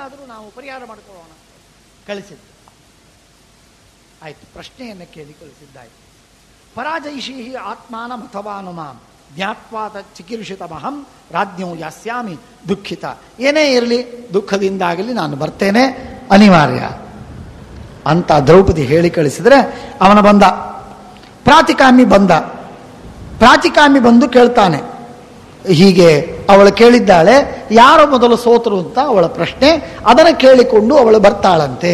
ಹೇಗಾದರೂ ನಾವು ಪರಿಹಾರ ಮಾಡಿಕೊಳ್ಳೋಣ. ಕಳಿಸಿದ್ದು ಆಯ್ತು. ಪ್ರಶ್ನೆಯನ್ನು ಕೇಳಿ ಕಳಿಸಿದ್ದಾಯ್ತು. ಪರಾಜಯಿಷಿ ಆತ್ಮಾನಂ ಅಥವಾನುಮಾಂ ಜ್ಞಾತ್ವಾತ ಚಿಕೀರ್ಷಿತಮಹಂ ರಾಜ್ಞೋ ಯಾಸ್ಯಾಮಿ ದುಃಖಿತ. ಏನೇ ಇರಲಿ ದುಃಖದಿಂದಾಗಲಿ ನಾನು ಬರ್ತೇನೆ, ಅನಿವಾರ್ಯ ಅಂತ ದ್ರೌಪದಿ ಹೇಳಿ ಕಳಿಸಿದ್ರೆ ಅವನ ಬಂದ. ಪ್ರಾತಿಕಾಮಿ ಬಂದ. ಪ್ರಾತಿಕಾಮಿ ಬಂದು ಕೇಳ್ತಾನೆ. ಹೀಗೆ ಅವಳು ಕೇಳಿದ್ದಾಳೆ, ಯಾರು ಮೊದಲು ಸೋತರು ಅಂತ ಅವಳ ಪ್ರಶ್ನೆ. ಅದನ್ನು ಕೇಳಿಕೊಂಡು ಅವಳು ಬರ್ತಾಳಂತೆ.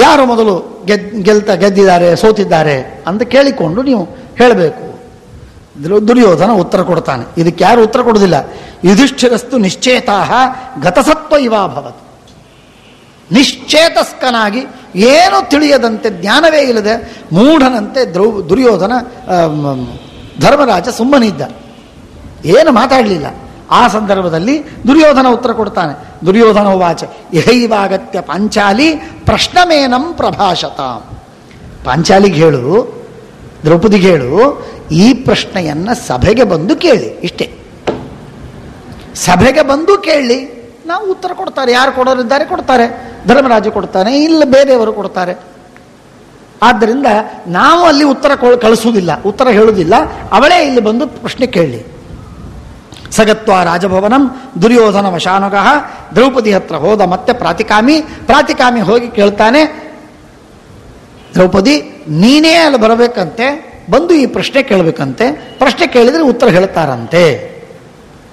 ಯಾರು ಮೊದಲು ಗೆದ್ದಿದ್ದಾರೆ ಸೋತಿದ್ದಾರೆ ಅಂತ ಕೇಳಿಕೊಂಡು ನೀವು ಹೇಳಬೇಕು. ದುರ್ಯೋಧನ ಉತ್ತರ ಕೊಡ್ತಾನೆ. ಇದಕ್ಕೆ ಯಾರು ಉತ್ತರ ಕೊಡುವುದಿಲ್ಲ. ಯುಧಿಷ್ಠಿರಸ್ತು ನಿಶ್ಚೇತಾಹ ಗತಸತ್ವ ಇವಾಭವತ್. ನಿಶ್ಚೇತಸ್ಕನಾಗಿ ಏನು ತಿಳಿಯದಂತೆ, ಜ್ಞಾನವೇ ಇಲ್ಲದೆ ಮೂಢನಂತೆ ದುರ್ಯೋಧನ ಧರ್ಮರಾಜ ಸುಮ್ಮನಿದ್ದ, ಏನು ಮಾತಾಡಲಿಲ್ಲ. ಆ ಸಂದರ್ಭದಲ್ಲಿ ದುರ್ಯೋಧನ ಉತ್ತರ ಕೊಡ್ತಾನೆ. ದುರ್ಯೋಧನ ವಾಚ ಯಹೈವಾಗತ್ಯ ಪಾಂಚಾಲಿ ಪ್ರಶ್ನಮೇನಂ ಪ್ರಭಾಷತ. ಪಾಂಚಾಲಿಗೆ ಹೇಳು, ದ್ರೌಪದಿಗೆ ಹೇಳು, ಈ ಪ್ರಶ್ನೆಯನ್ನ ಸಭೆಗೆ ಬಂದು ಕೇಳಿ. ಇಷ್ಟೇ, ಸಭೆಗೆ ಬಂದು ಕೇಳಿ, ನಾವು ಉತ್ತರ ಕೊಡ್ತಾರೆ. ಯಾರು ಕೊಡೋರಿದ್ದಾರೆ ಕೊಡ್ತಾರೆ, ಧರ್ಮರಾಜ ಕೊಡ್ತಾನೆ, ಇಲ್ಲ ಬೇರೆಯವರು ಕೊಡ್ತಾರೆ. ಆದ್ದರಿಂದ ನಾವು ಅಲ್ಲಿ ಉತ್ತರ ಕಳಿಸುವುದಿಲ್ಲ, ಉತ್ತರ ಹೇಳುವುದಿಲ್ಲ. ಅವಳೇ ಇಲ್ಲಿ ಬಂದು ಪ್ರಶ್ನೆ ಕೇಳಿ. ಸಗತ್ವ ರಾಜಭವನಂ ದುರ್ಯೋಧನ ವಶಾನುಗಃ. ದ್ರೌಪದಿ ಹತ್ರ ಹೋದ ಮತ್ತೆ ಪ್ರಾತಿಕಾಮಿ ಹೋಗಿ ಕೇಳ್ತಾನೆ, ದ್ರೌಪದಿ ನೀನೇ ಅಲ್ಲಿ ಬರಬೇಕಂತೆ, ಬಂದು ಈ ಪ್ರಶ್ನೆ ಕೇಳಬೇಕಂತೆ. ಪ್ರಶ್ನೆ ಕೇಳಿದ್ರೆ ಉತ್ತರ ಹೇಳ್ತಾರಂತೆ.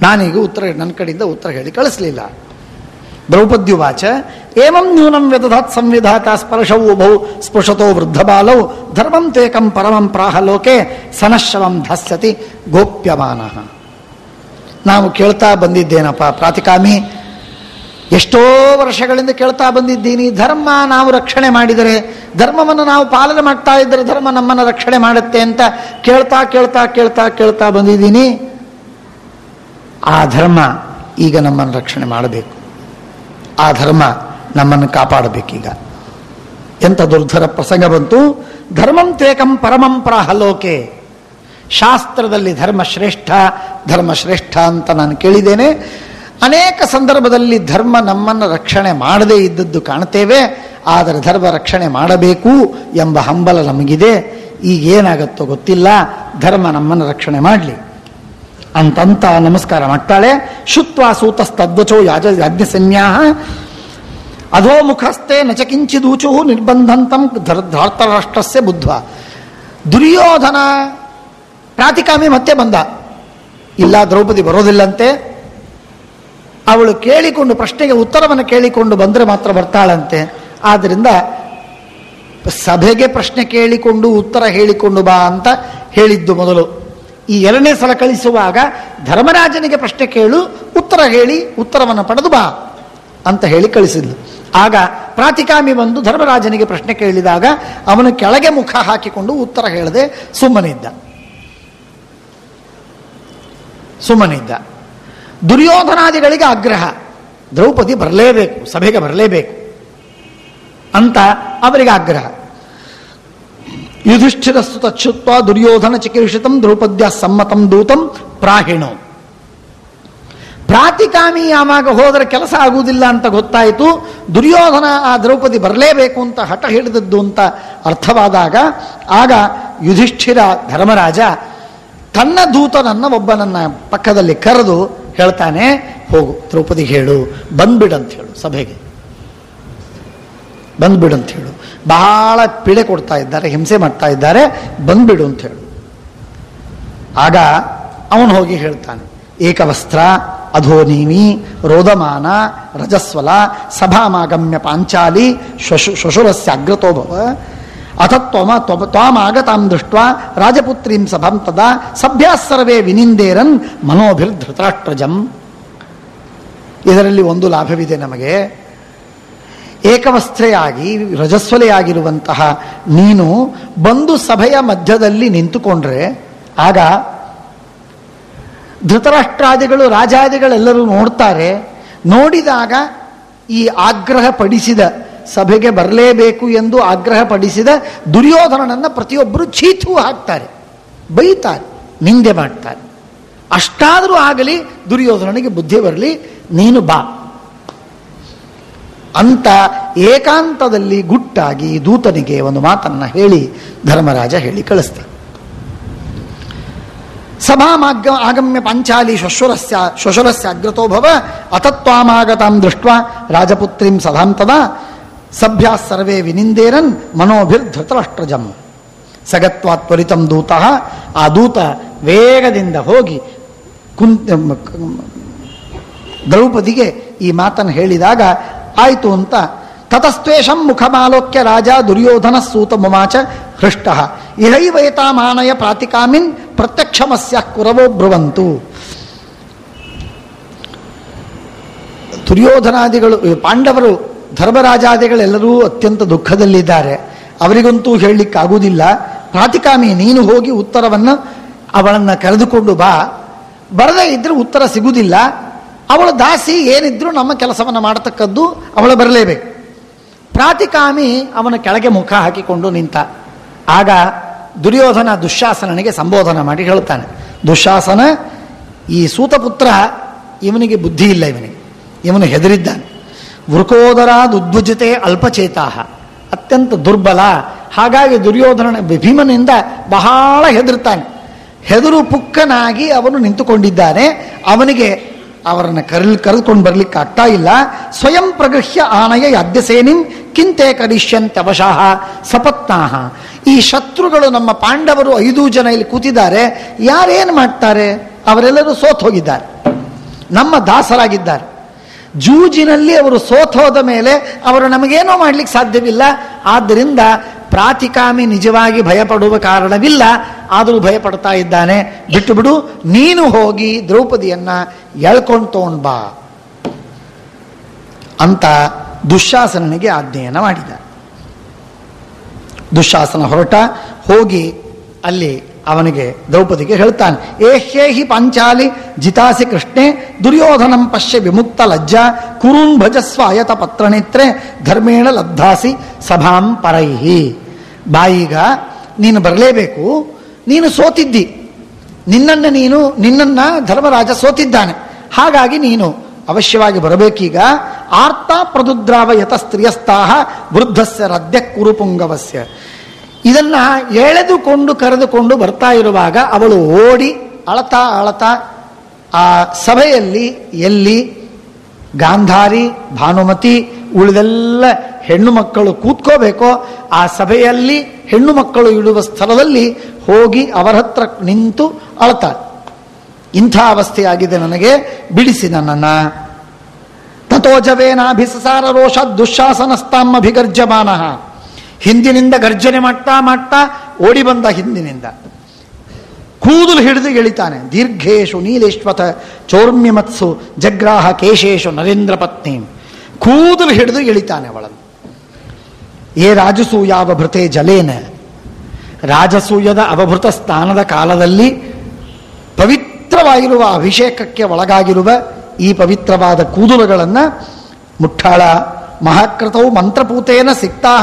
ನಾನೀಗ ನನ್ನ ಕಡೆಯಿಂದ ಉತ್ತರ ಹೇಳಿ ಕಳಿಸ್ಲಿಲ್ಲ. ದ್ರೌಪದ್ಯುವಾಚ ಏಮಂ ನ್ಯೂನಂ ವ್ಯದಧಾತ್ ಸಂವಿಧಾತ ಸ್ಪರ್ಶವೂ ಬಹು ಸ್ಪೃಶತೋ ವೃದ್ಧ ಬಾಲೌ ಧರ್ಮಂ ತೇಕಂ ಪರಮಂ ಪ್ರಾಹ ಲೋಕೆ ಸನಶ್ರವಂ ಧಾಸ್ಯತಿ ಗೋಪ್ಯಮಾನಃ. ನಾವು ಕೇಳ್ತಾ ಬಂದಿದ್ದೇನಪ್ಪ ಪ್ರಾತಿಕಾಮಿ, ಎಷ್ಟೋ ವರ್ಷಗಳಿಂದ ಕೇಳ್ತಾ ಬಂದಿದ್ದೀನಿ. ಧರ್ಮ ನಾವು ರಕ್ಷಣೆ ಮಾಡಿದರೆ, ಧರ್ಮವನ್ನು ನಾವು ಪಾಲನೆ ಮಾಡ್ತಾ ಇದ್ದರೆ ಧರ್ಮ ನಮ್ಮನ್ನು ರಕ್ಷಣೆ ಮಾಡುತ್ತೆ ಅಂತ ಕೇಳ್ತಾ ಕೇಳ್ತಾ ಕೇಳ್ತಾ ಕೇಳ್ತಾ ಬಂದಿದ್ದೀನಿ. ಆ ಧರ್ಮ ಈಗ ನಮ್ಮನ್ನು ರಕ್ಷಣೆ ಮಾಡಬೇಕು, ಆ ಧರ್ಮ ನಮ್ಮನ್ನು ಕಾಪಾಡಬೇಕೀಗ. ಎಂಥ ದುರ್ಧರ ಪ್ರಸಂಗ ಬಂತು. ಧರ್ಮಂ ತೇಕಂ ಪರಮಂ ಪ್ರಾಹಲೋಕೆ. ಶಾಸ್ತ್ರದಲ್ಲಿ ಧರ್ಮಶ್ರೇಷ್ಠ ಅಂತ ನಾನು ಕೇಳಿದ್ದೇನೆ. ಅನೇಕ ಸಂದರ್ಭದಲ್ಲಿ ಧರ್ಮ ನಮ್ಮನ್ನು ರಕ್ಷಣೆ ಮಾಡದೇ ಇದ್ದದ್ದು ಕಾಣ್ತೇವೆ. ಆದರೆ ಧರ್ಮ ರಕ್ಷಣೆ ಮಾಡಬೇಕು ಎಂಬ ಹಂಬಲ ನಮಗಿದೆ. ಈಗೇನಾಗತ್ತೋ ಗೊತ್ತಿಲ್ಲ, ಧರ್ಮ ನಮ್ಮನ್ನು ರಕ್ಷಣೆ ಮಾಡಲಿ ಅಂತಂತ ನಮಸ್ಕಾರ ಮಾಡ್ತಾಳೆ. ಶುತ್ವಾ ಸೂತಸ್ತದ್ವಚೋ ಯಾಜ್ಞಸನ್ಯಾ ಅಧೋಮುಖಸ್ಥೆ ನಚಕಿಂಚಿದೂಚು ನಿರ್ಬಂಧಂತಂ ಧಾರ್ತರಾಷ್ಟ್ರಸ್ಯ ಬುದ್ಧ. ದುರ್ಯೋಧನ ಪ್ರಾತಿಕಾಮಿ ಮತ್ತೆ ಬಂದ. ಇಲ್ಲ, ದ್ರೌಪದಿ ಬರೋದಿಲ್ಲಂತೆ. ಅವಳು ಕೇಳಿಕೊಂಡು ಪ್ರಶ್ನೆಗೆ ಉತ್ತರವನ್ನು ಕೇಳಿಕೊಂಡು ಬಂದರೆ ಮಾತ್ರ ಬರ್ತಾಳಂತೆ. ಆದ್ದರಿಂದ ಸಭೆಗೆ ಪ್ರಶ್ನೆ ಕೇಳಿಕೊಂಡು ಉತ್ತರ ಹೇಳಿಕೊಂಡು ಬಾ ಅಂತ ಹೇಳಿದ್ದು ಮೊದಲು. ಈ ಎರಡನೇ ಸಲ ಕಳಿಸುವಾಗ ಧರ್ಮರಾಜನಿಗೆ ಪ್ರಶ್ನೆ ಕೇಳು, ಉತ್ತರ ಹೇಳಿ ಉತ್ತರವನ್ನು ಪಡೆದು ಬಾ ಅಂತ ಹೇಳಿ ಕಳಿಸಿದ್ಲು. ಆಗ ಪ್ರಾತಿಕಾಮಿ ಬಂದು ಧರ್ಮರಾಜನಿಗೆ ಪ್ರಶ್ನೆ ಕೇಳಿದಾಗ ಅವನು ಕೆಳಗೆ ಮುಖ ಹಾಕಿಕೊಂಡು ಉತ್ತರ ಹೇಳದೆ ಸುಮ್ಮನಿದ್ದ. ದುರ್ಯೋಧನಾದಿಗಳಿಗೆ ಆಗ್ರಹ, ದ್ರೌಪದಿ ಬರಲೇಬೇಕು, ಸಭೆಗೆ ಬರಲೇಬೇಕು ಅಂತ ಅವರಿಗೆ ಆಗ್ರಹ. ಯುಧಿಷ್ಠಿರಸ್ತು ತಚ್ಛುತ್ವ ದುರ್ಯೋಧನ ಚಿಕೀರ್ಷಿತಂ ದ್ರೌಪದ್ಯ ಸಮ್ಮತಂ ದೂತಂ ಪ್ರಾಹಿಣೋ. ಪ್ರಾತಿಕಾಮಿ ಯಾವಾಗ ಹೋದರೆ ಕೆಲಸ ಆಗುವುದಿಲ್ಲ ಅಂತ ಗೊತ್ತಾಯಿತು. ದುರ್ಯೋಧನ ಆ ದ್ರೌಪದಿ ಬರಲೇಬೇಕು ಅಂತ ಹಠ ಹಿಡಿದದ್ದು ಅಂತ ಅರ್ಥವಾದಾಗ ಆಗ ಯುಧಿಷ್ಠಿರ ಧರ್ಮರಾಜ ತನ್ನ ದೂತನನ್ನ ಒಬ್ಬನನ್ನ ಪಕ್ಕದಲ್ಲಿ ಕರೆದು ಹೇಳ್ತಾನೆ, ಹೋಗು ದ್ರೌಪದಿಗೆ ಹೇಳು, ಬಂದ್ಬಿಡಂತ ಹೇಳು, ಸಭೆಗೆ ಬಂದ್ಬಿಡು ಅಂತ ಹೇಳು. ಬಹಳ ಪೀಡೆ ಕೊಡ್ತಾ ಇದ್ದಾರೆ, ಹಿಂಸೆ ಮಾಡ್ತಾ ಇದ್ದಾರೆ, ಬಂದ್ಬಿಡು ಅಂತ ಹೇಳು. ಆಗ ಅವನು ಹೋಗಿ ಹೇಳ್ತಾನೆ, ಏಕವಸ್ತ್ರ ಅಧೋನೀಮಿ ರೋದಮಾನ ರಜಸ್ವಲ ಸಭಾಮಾಗಮ್ಯ ಪಾಂಚಾಲಿ ಶ್ವಶುರಸ್ಯ ಅಗ್ರತೋ ಭವ ಅಥ ತ್ವಾಮಾಗತಾಂ ದೃಷ್ಟ್ವಾ ರಾಜಪುತ್ರೀಂ ಸಭಾಂ ತದಾ ಸಭ್ಯಾಃ ಸರ್ವೇ ವಿನಿಂದೇರನ್ ಮನೋಭಿರ್ಧೃತರಾಷ್ಟ್ರಜಂ. ಇದರಲ್ಲಿ ಒಂದು ಲಾಭವಿದೆ ನಮಗೆ. ಏಕವಸ್ತ್ರೆಯಾಗಿ ರಜಸ್ವಲೆಯಾಗಿರುವಂತಹ ನೀನು ಬಂದು ಸಭೆಯ ಮಧ್ಯದಲ್ಲಿ ನಿಂತುಕೊಂಡ್ರೆ ಆಗ ಧೃತರಾಷ್ಟ್ರಾದಿಗಳು ರಾಜಾದಿಗಳೆಲ್ಲರೂ ನೋಡ್ತಾರೆ. ನೋಡಿದಾಗ ಈ ಆಗ್ರಹ ಪಡಿಸಿದ, ಸಭೆಗೆ ಬರಲೇಬೇಕು ಎಂದು ಆಗ್ರಹ ಪಡಿಸಿದ ದುರ್ಯೋಧನನನ್ನು ಪ್ರತಿಯೊಬ್ಬರು ಚೀತು ಹಾಕ್ತಾರೆ, ಬೈತಾರೆ, ನಿಂದೆ ಮಾಡ್ತಾರೆ. ಅಷ್ಟಾದರೂ ಆಗಲಿ ದುರ್ಯೋಧನನಿಗೆ ಬುದ್ಧಿ ಬರಲಿ, ನೀನು ಬಾ ಅಂತ ಏಕಾಂತದಲ್ಲಿ ಗುಟ್ಟಾಗಿ ದೂತನಿಗೆ ಒಂದು ಮಾತನ್ನ ಹೇಳಿ ಧರ್ಮರಾಜ ಹೇಳಿ ಕಳಿಸ್ತಾನೆ. ಸಭಾಮಾಗ್ಯ ಆಗಮ್ಯ ಪಾಂಚಾಲಿ ಶ್ವಶುರಸ್ಯ ಅಗ್ರತೋ ಭವ ಅತತ್ವಾಮಾಗತಾಂ ದೃಷ್ಟ್ವಾ ರಾಜಪುತ್ರೀಂ ಸದಾಂ ತದಾ ಸಭ್ಯಾ ಸರ್ವೇ ವಿನಿಂದೇರನ್ ಮನೋಭಿರ್ಧೃತರಾಷ್ಟ್ರಜಂ ಸಗತ್ವಾ ತ್ವರಿತಂ ದೂತಃ. ಆ ದೂತ ವೇಗದಿಂದ ಹೋಗಿ ದ್ರೌಪದಿಗೆ ಈ ಮಾತನ್ನು ಹೇಳಿದಾಗ ಆಯಿತು ಅಂತ. ತತಸ್ತ್ವೇಷಂ ಮುಖಮಾಲೋಕ್ಯ ರಾಜ ದುರ್ಯೋಧನ ಸೂತ ಮುಮಾಚ ಹೃಷ್ಟ ಇಹೈವೈತಾಮಾನಯ ಪ್ರಾತಿಕಾಮಿನ್ ಪ್ರತ್ಯಕ್ಷಮಸ್ಯ ಕುರವೋ ಬ್ರುವಂತು. ದುರ್ಯೋಧನಾದಿಗಳು, ಪಾಂಡವರು, ಧರ್ಮರಾಜಾದಿಗಳೆಲ್ಲರೂ ಅತ್ಯಂತ ದುಃಖದಲ್ಲಿದ್ದಾರೆ. ಅವರಿಗಂತೂ ಹೇಳಲಿಕ್ಕಾಗುವುದಿಲ್ಲ. ಪ್ರಾತಿಕಾಮಿ, ನೀನು ಹೋಗಿ ಉತ್ತರವನ್ನು ಅವಳನ್ನು ಕರೆದುಕೊಂಡು ಬಾ. ಬರದೇ ಇದ್ರೂ ಉತ್ತರ ಸಿಗುವುದಿಲ್ಲ. ಅವಳ ದಾಸಿ ಏನಿದ್ರೂ ನಮ್ಮ ಕೆಲಸವನ್ನು ಮಾಡತಕ್ಕದ್ದು, ಅವಳು ಬರಲೇಬೇಕು. ಪ್ರಾತಿಕಾಮಿ ಅವನ ಕೆಳಗೆ ಮುಖ ಹಾಕಿಕೊಂಡು ನಿಂತ. ಆಗ ದುರ್ಯೋಧನ ದುಶ್ಯಾಸನನಿಗೆ ಸಂಬೋಧನ ಮಾಡಿ ಹೇಳ್ತಾನೆ, ದುಶ್ಯಾಸನ, ಈ ಸೂತಪುತ್ರ ಇವನಿಗೆ ಬುದ್ಧಿ ಇಲ್ಲ, ಇವನು ಹೆದರಿದ್ದಾನೆ. ವೃಕೋದರಾದ್ ಉದ್ಭುಜತೆ ಅಲ್ಪಚೇತಾಹ, ಅತ್ಯಂತ ದುರ್ಬಲ. ಹಾಗಾಗಿ ದುರ್ಯೋಧನ ಭೀಮನಿಂದ ಬಹಳ ಹೆದರ್ತಾನೆ. ಹೆದರು ಪುಕ್ಕನಾಗಿ ಅವನು ನಿಂತುಕೊಂಡಿದ್ದಾನೆ. ಅವನಿಗೆ ಅವರನ್ನು ಕರೆದುಕೊಂಡು ಬರ್ಲಿಕ್ಕೆ ಆಗ್ತಾ ಇಲ್ಲ. ಸ್ವಯಂ ಪ್ರಗೃಹ್ಯ ಆನಯ ಯಾದ್ಯಸೇನಿಂ ಕಿಂತೆ ಕರಿಷ್ಯಂತ್ಯವಶಃ ಸಪತ್ನಾಹ. ಈ ಶತ್ರುಗಳು ನಮ್ಮ ಪಾಂಡವರು 5 ಜನ ಇಲ್ಲಿ ಕೂತಿದ್ದಾರೆ, ಯಾರೇನು ಮಾಡ್ತಾರೆ? ಅವರೆಲ್ಲರೂ ಸೋತ್ ಹೋಗಿದ್ದಾರೆ, ನಮ್ಮ ದಾಸರಾಗಿದ್ದಾರೆ. ಜೂಜಿನಲ್ಲಿ ಅವರು ಸೋತೋದ ಮೇಲೆ ಅವರು ನಮಗೇನೋ ಮಾಡ್ಲಿಕ್ಕೆ ಸಾಧ್ಯವಿಲ್ಲ. ಆದ್ದರಿಂದ ಪ್ರಾತಿಕಾಮಿ ನಿಜವಾಗಿ ಭಯಪಡುವ ಕಾರಣವಿಲ್ಲ, ಆದರೂ ಭಯಪಡ್ತಾ ಇದ್ದಾನೆ. ಬಿಟ್ಟು ಬಿಡು, ನೀನು ಹೋಗಿ ದ್ರೌಪದಿಯನ್ನ ಎಳ್ಕೊಂಡು ತಗೊಂಡು ಬಾ ಅಂತ ದುಶ್ಯಾಸನನಿಗೆ ಆಜ್ಞೆಯನ್ನು ಮಾಡಿದ. ದುಶ್ಯಾಸನ ಹೊರಟ, ಹೋಗಿ ಅಲ್ಲಿ ಅವನಿಗೆ ದ್ರೌಪದಿಗೆ ಹೇಳ್ತಾನೆ, ಏಹ್ಯೇಹಿ ಪಾಂಚಾಲಿ ಜಿತಾಸಿ ಕೃಷ್ಣೆ ದುರ್ಯೋಧನಂ ಪಶ್ಯ ವಿಮುಕ್ತ ಲಜ್ಜಾ ಕುರುನ್ ಭಜಸ್ವ ಅಯತ ಪತ್ರನೇತ್ರೆ ಧರ್ಮೇಣ ಲಬ್ಧಾಸಿ ಸಭಾಂ ಪರೈಹಿ. ಬಾಯಿಗ ನೀನು ಬರಲೇಬೇಕು, ನೀನು ಸೋತಿದ್ದಿ, ನಿನ್ನನ್ನ ಧರ್ಮರಾಜ ಸೋತಿದ್ದಾನೆ, ಹಾಗಾಗಿ ನೀನು ಅವಶ್ಯವಾಗಿ ಬರಬೇಕೀಗ. ಆರ್ತ ಪ್ರದುದ್ರಾವ ಯತ ಸ್ತ್ರೀಯಸ್ತಾಹ ವೃದ್ಧಸ್ಯ ರದ್ಯ ಕುರುಪುಂಗವಸ್ಯ. ಇದನ್ನ ಎಳೆದುಕೊಂಡು ಕರೆದುಕೊಂಡು ಬರ್ತಾ ಇರುವಾಗ ಅವಳು ಓಡಿ ಅಳತಾ ಅಳತಾ ಆ ಸಭೆಯಲ್ಲಿ ಎಲ್ಲಿ ಗಾಂಧಾರಿ, ಭಾನುಮತಿ, ಉಳಿದೆಲ್ಲ ಹೆಣ್ಣು ಮಕ್ಕಳು ಕೂತ್ಕೋಬೇಕೋ ಆ ಸಭೆಯಲ್ಲಿ ಹೆಣ್ಣು ಮಕ್ಕಳು ಇಡುವ ಸ್ಥಳದಲ್ಲಿ ಹೋಗಿ ಅವರ ಹತ್ರ ನಿಂತು ಅಳತಾಳೆ. ಇಂಥ ಅವಸ್ಥೆಯಾಗಿದೆ ನನಗೆ, ಬಿಡಿಸಿ ನನ್ನನ್ನ. ತಥೋಜವೇನಾಭಿಸಸಾರ ರೋಷ ದುಶ್ಯಾಸನಸ್ತಾಂ ಅಭಿಗರ್ಜಮಾನಃ. ಹಿಂದಿನಿಂದ ಗರ್ಜನೆ ಮಾಡ್ತಾ ಮಾಡ್ತಾ ಓಡಿ ಬಂದ. ಹಿಂದಿನಿಂದ ಕೂದಲು ಹಿಡಿದು ಎಳಿತಾನೆ. ದೀರ್ಘೇಶು ನೀಲೇಶ್ವತ ಚೌರ್ಮ್ಯಮತ್ಸು ಜಗ್ರಾಹ ಕೇಶೇಶು ನರೇಂದ್ರ ಪತ್ನಿ. ಕೂದಲು ಹಿಡಿದು ಎಳಿತಾನೆ ಅವಳನ್ನು. ಏ ರಾಜಸೂಯಾವಭೃತೆ ಜಲೇನ. ರಾಜಸೂಯದ ಅವಭೃತ ಸ್ನಾನದ ಕಾಲದಲ್ಲಿ ಪವಿತ್ರವಾಗಿರುವ ಅಭಿಷೇಕಕ್ಕೆ ಒಳಗಾಗಿರುವ ಈ ಪವಿತ್ರವಾದ ಕೂದಲುಗಳನ್ನು ಮುಟ್ಟಾಳ ಮಹಾಕೃತೌ ಮಂತ್ರಪೂತೇನ ಸಿಕ್ತಾ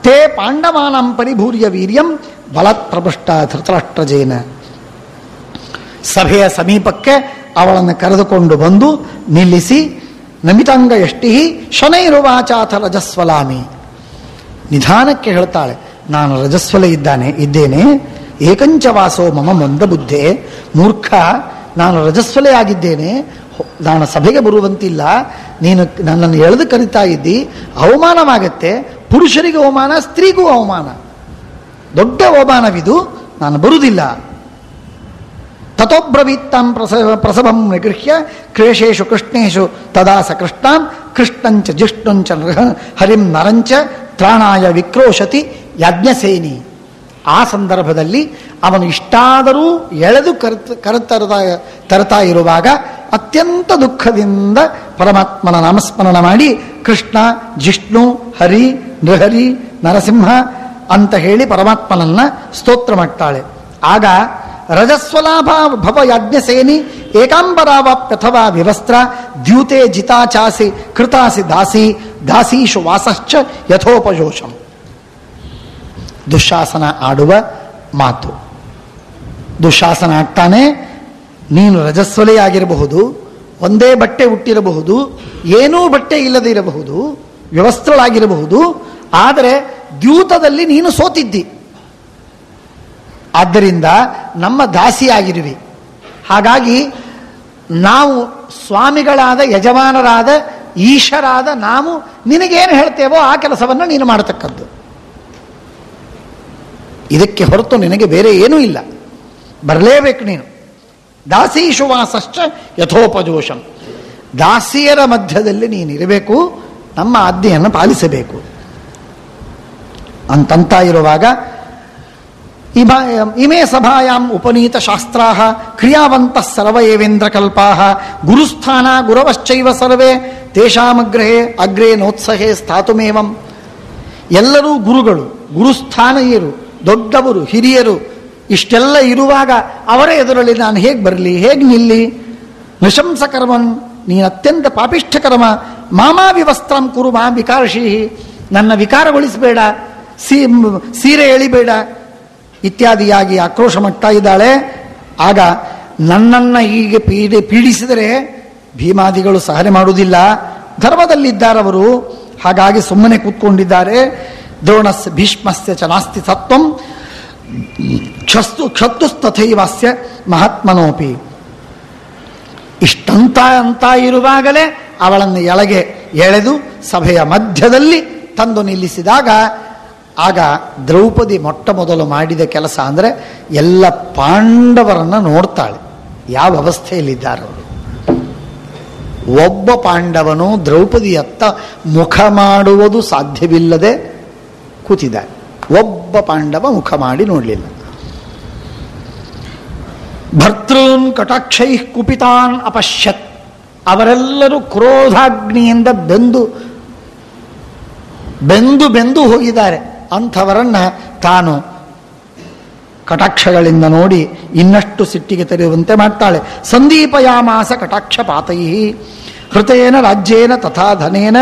ತೇ ಪಾಂಡವಾನಾಂ ಪರಿಭೂರ್ಯ ವೀರ್ಯಂ ಬಲತ್ ಪ್ರಪೃಷ್ಟ ಧೃತರಾಷ್ಟ್ರಜೇನ. ಸಭೆಯ ಸಮೀಪಕ್ಕೆ ಅವಳನ್ನು ಕರೆದುಕೊಂಡು ಬಂದು ನಿಲ್ಲಿಸಿ, ನಮಿತಾಂಗ ಎಷ್ಟಿ ಶನೈರುವಾಚಾಥ ರಜಸ್ವಲಾಮಿ. ನಿಧಾನಕ್ಕೆ ಹೇಳ್ತಾಳೆ, ನಾನು ರಜಸ್ವಲೆ ಇದ್ದೇನೆ. ಏಕಂಚವಾಸೋ ಮಮ ಮಂದ ಬುದ್ಧೆ. ಮೂರ್ಖ, ನಾನು ರಜಸ್ವಲೆ ಆಗಿದ್ದೇನೆ, ನಾನು ಸಭೆಗೆ ಬರುವಂತಿಲ್ಲ. ನೀನು ನನ್ನನ್ನು ಎಳೆದು ಕರಿತಾ ಇದ್ದಿ, ಅವಮಾನವಾಗತ್ತೆ. ಪುರುಷರಿಗೂ ಅವಮಾನ, ಸ್ತ್ರೀಗೂ ಅವಮಾನ, ದೊಡ್ಡ ಅವಮಾನವಿದು, ನಾನು ಬರುವುದಿಲ್ಲ. ತಥೋಬ್ರವೀತ್ತಾಂ ಪ್ರಸವಂ ನಿಗೃಹ್ಯ ಕ್ಲೇಶೇಶು ಕೃಷ್ಣೇಶು ತದಾ ಸ ಕೃಷ್ಣಾಂ ಕೃಷ್ಣಂಚ ಜಿಷ್ಣುಂಚ ಹರಿಂ ನರಂಚ ತ್ರಾಣಾಯ ವಿಕ್ರೋಶತಿ ಯಾಜ್ಞಸೇನಿ. ಆ ಸಂದರ್ಭದಲ್ಲಿ ಅವನು ಇಷ್ಟಾದರೂ ಎಳೆದು ತರ್ತಾ ಇರುವಾಗ ಅತ್ಯಂತ ದುಃಖದಿಂದ ಪರಮಾತ್ಮನ ನಾಮಸ್ಮರಣ ಮಾಡಿ ಕೃಷ್ಣ, ಜಿಷ್ಣು, ಹರಿ, ನೃಹರಿ, ನರಸಿಂಹ ಅಂತ ಹೇಳಿ ಪರಮಾತ್ಮನನ್ನ ಸ್ತೋತ್ರ ಮಾಡ್ತಾಳೆ. ಆಗ ರಜಸ್ವಲಾಭ ಭವ ಯಾಜ್ಞಸೇನಿ ಏಕಾಂಬರಾವಾಪ್ಯಥವಾ ವಿವಸ್ತ್ರ ದ್ಯೂತೆ ಜಿತಾಚಾಸಿ ಕೃತಾಸಿ ದಾಸಿ ದಾಸೀಶು ವಾಸಶ್ಚ ಯಥೋಪಯೋಷಂ. ದುಶ್ಯಾಸನ ಆಡುವ ಮಾತು. ದುಶ್ಯಾಸನ ಆಗ್ತಾನೆ, ನೀನು ರಜಸ್ವಲೆಯಾಗಿರಬಹುದು, ಒಂದೇ ಬಟ್ಟೆ ಹುಟ್ಟಿರಬಹುದು, ಏನೂ ಬಟ್ಟೆ ಇಲ್ಲದೆ ಇರಬಹುದು, ವ್ಯವಸ್ಥಳಾಗಿರಬಹುದು, ಆದರೆ ದ್ಯೂತದಲ್ಲಿ ನೀನು ಸೋತಿದ್ದಿ. ಆದ್ದರಿಂದ ನಮ್ಮ ದಾಸಿಯಾಗಿರುವಿ. ಹಾಗಾಗಿ ನಾವು ಸ್ವಾಮಿಗಳಾದ, ಯಜಮಾನರಾದ, ಈಶರಾದ ನಾವು ನಿನಗೇನು ಹೇಳ್ತೇವೋ ಆ ಕೆಲಸವನ್ನು ನೀನು ಮಾಡತಕ್ಕದ್ದು. ಇದಕ್ಕೆ ಹೊರತು ನಿನಗೆ ಬೇರೆ ಏನೂ ಇಲ್ಲ, ಬರಲೇಬೇಕು ನೀನು. ದಾಸೀಶು ವಾಸಶ್ಚ ಯಥೋಪಜೋಷಂ, ದಾಸಿಯರ ಮಧ್ಯದಲ್ಲಿ ನೀನಿರಬೇಕು, ನಮ್ಮ ಆಜ್ಞೆಯನ್ನು ಪಾಲಿಸಬೇಕು ಅಂತಂತ ಇರುವಾಗ ಇಮೇ ಸಭಾಯಾಂ ಉಪನೀತ ಶಾಸ್ತ್ರಾ ಕ್ರಿಯಾವಂತ ಸರ್ವ ಏವೇಂದ್ರ ಕಲ್ಪಾ ಗುರುಸ್ಥಾನ ಗುರವಶ್ಚೈವ ಸರ್ವೇ ತೇಷಾಮಗ್ರಹೇ ಅಗ್ರೇ ನೋತ್ಸಹೇ ಸ್ಥಾತುಮೇವಂ. ಎಲ್ಲರೂ ಗುರುಗಳು, ಗುರುಸ್ಥಾನೀಯರು, ದೊಡ್ಡವರು, ಹಿರಿಯರು ಇಷ್ಟೆಲ್ಲ ಇರುವಾಗ ಅವರ ಎದುರಲ್ಲಿ ನಾನು ಹೇಗೆ ಬರಲಿ, ಹೇಗೆ ನಿಲ್ಲಿ? ನೃಶಂಸ ಕರ್ಮನ್, ನೀನು ಅತ್ಯಂತ ಪಾಪಿಷ್ಠ ಕರ್ಮ. ಮಾಮಾ ವಿವಸ್ತ್ರಂ ಕುರು ಮಾ ವಿಕಾರಶೀಹಿ, ನನ್ನ ವಿಕಾರಗೊಳಿಸಬೇಡ, ಸೀರೆ ಎಳಿಬೇಡ ಇತ್ಯಾದಿಯಾಗಿ ಆಕ್ರೋಶ ಮಾಡ್ತಾ ಇದ್ದಾಳೆ. ಆಗ ನನ್ನನ್ನು ಹೀಗೆ ಪೀಡಿಸಿದರೆ ಭೀಮಾದಿಗಳು ಸಹನೆ ಮಾಡುವುದಿಲ್ಲ, ಧರ್ಮದಲ್ಲಿದ್ದಾರವರು, ಹಾಗಾಗಿ ಸುಮ್ಮನೆ ಕೂತ್ಕೊಂಡಿದ್ದಾರೆ. ದ್ರೋಣಸ್ಯ ಭೀಷ್ಮಸ್ಯ ಚ ನಾಸ್ತಿ ಸತ್ವಂ ಕ್ಷತ್ತುಸ್ತಥೈವಾಸ್ಯ ಮಹಾತ್ಮನೋಪಿ. ಇಷ್ಟಂತ ಅಂತ ಇರುವಾಗಲೇ ಅವಳನ್ನು ಎಳಗೆ ಎಳೆದು ಸಭೆಯ ಮಧ್ಯದಲ್ಲಿ ತಂದು ನಿಲ್ಲಿಸಿದಾಗ ಆಗ ದ್ರೌಪದಿ ಮೊಟ್ಟ ಮೊದಲು ಮಾಡಿದ ಕೆಲಸ ಅಂದರೆ ಎಲ್ಲ ಪಾಂಡವರನ್ನು ನೋಡ್ತಾಳೆ, ಯಾವ ಅವಸ್ಥೆಯಲ್ಲಿದ್ದಾರವರು. ಒಬ್ಬ ಪಾಂಡವನು ದ್ರೌಪದಿಯತ್ತ ಮುಖ ಮಾಡುವುದು ಸಾಧ್ಯವಿಲ್ಲದೆ ಕೂತಿದ್ದಾನೆ. ಒಬ್ಬ ಪಾಂಡವ ಮುಖ ಮಾಡಿ ನೋಡಲಿಲ್ಲ. ಭರ್ತೃನ್ ಕಟಾಕ್ಷೈ ಕುಪಿತಾನ್ ಅಪಶ್ಯತ್, ಅವರೆಲ್ಲರೂ ಕ್ರೋಧಾಗ್ನಿಯಿಂದ ಬೆಂದು ಹೋಗಿದ್ದಾರೆ. ಅಂಥವರನ್ನ ತಾನು ಕಟಾಕ್ಷಗಳಿಂದ ನೋಡಿ ಇನ್ನಷ್ಟು ಸಿಟ್ಟಿಗೆ ತೆರೆಯುವಂತೆ ಮಾಡ್ತಾಳೆ. ಸಂದೀಪಯಾಮಾಸ ಕಟಾಕ್ಷ ಪಾತೈ ಹೃತೇನ ರಾಜ್ಯೇನ ತಥಾ ಧನೇನ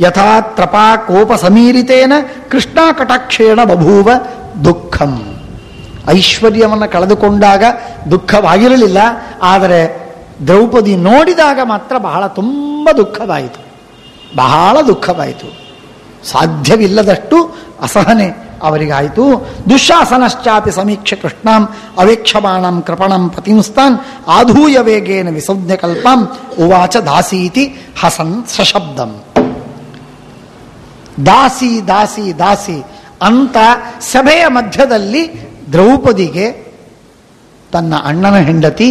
ಯಥಾ ತ್ರಪಾ ಕೋಪ ಸಮೀರಿತೇನ ಕೃಷ್ಣ ಕಟಾಕ್ಷೇಣ ಬಭೂವ ದುಃಖಂ. ಐಶ್ವರ್ಯವನ್ನು ಕಳೆದುಕೊಂಡಾಗ ದುಃಖವಾಗಿರಲಿಲ್ಲ, ಆದರೆ ದ್ರೌಪದಿ ನೋಡಿದಾಗ ಮಾತ್ರ ತುಂಬ ದುಃಖವಾಯಿತು, ಬಹಳ ದುಃಖವಾಯಿತು. ಸಾಧ್ಯವಿಲ್ಲದಷ್ಟು ಅಸಹನೆ ಅವರಿಗಾಯಿತು. ದುಶ್ಯಾಸನಶ್ಚಾಪಿ ಸಮೀಕ್ಷೆ ಕೃಷ್ಣಾಂ ಅವೇಕ್ಷಮಾಣಂ ಕೃಪಣಂ ಪತಿಂಸ್ತಾನ್ ಆಧೂಯ ವೇಗೇನ ವಿಸಂಜ್ಞಕಲ್ಪಾಂ ಉವಾಚ ದಾಸೀತಿ ಹಸನ್ ಸಶಬ್ದಂ. ದಾಸಿ ದಾಸಿ ದಾಸಿ ಅಂತ ಸಭೆಯ ಮಧ್ಯದಲ್ಲಿ ದ್ರೌಪದಿಗೆ ತನ್ನ ಅಣ್ಣನ ಹೆಂಡತಿ,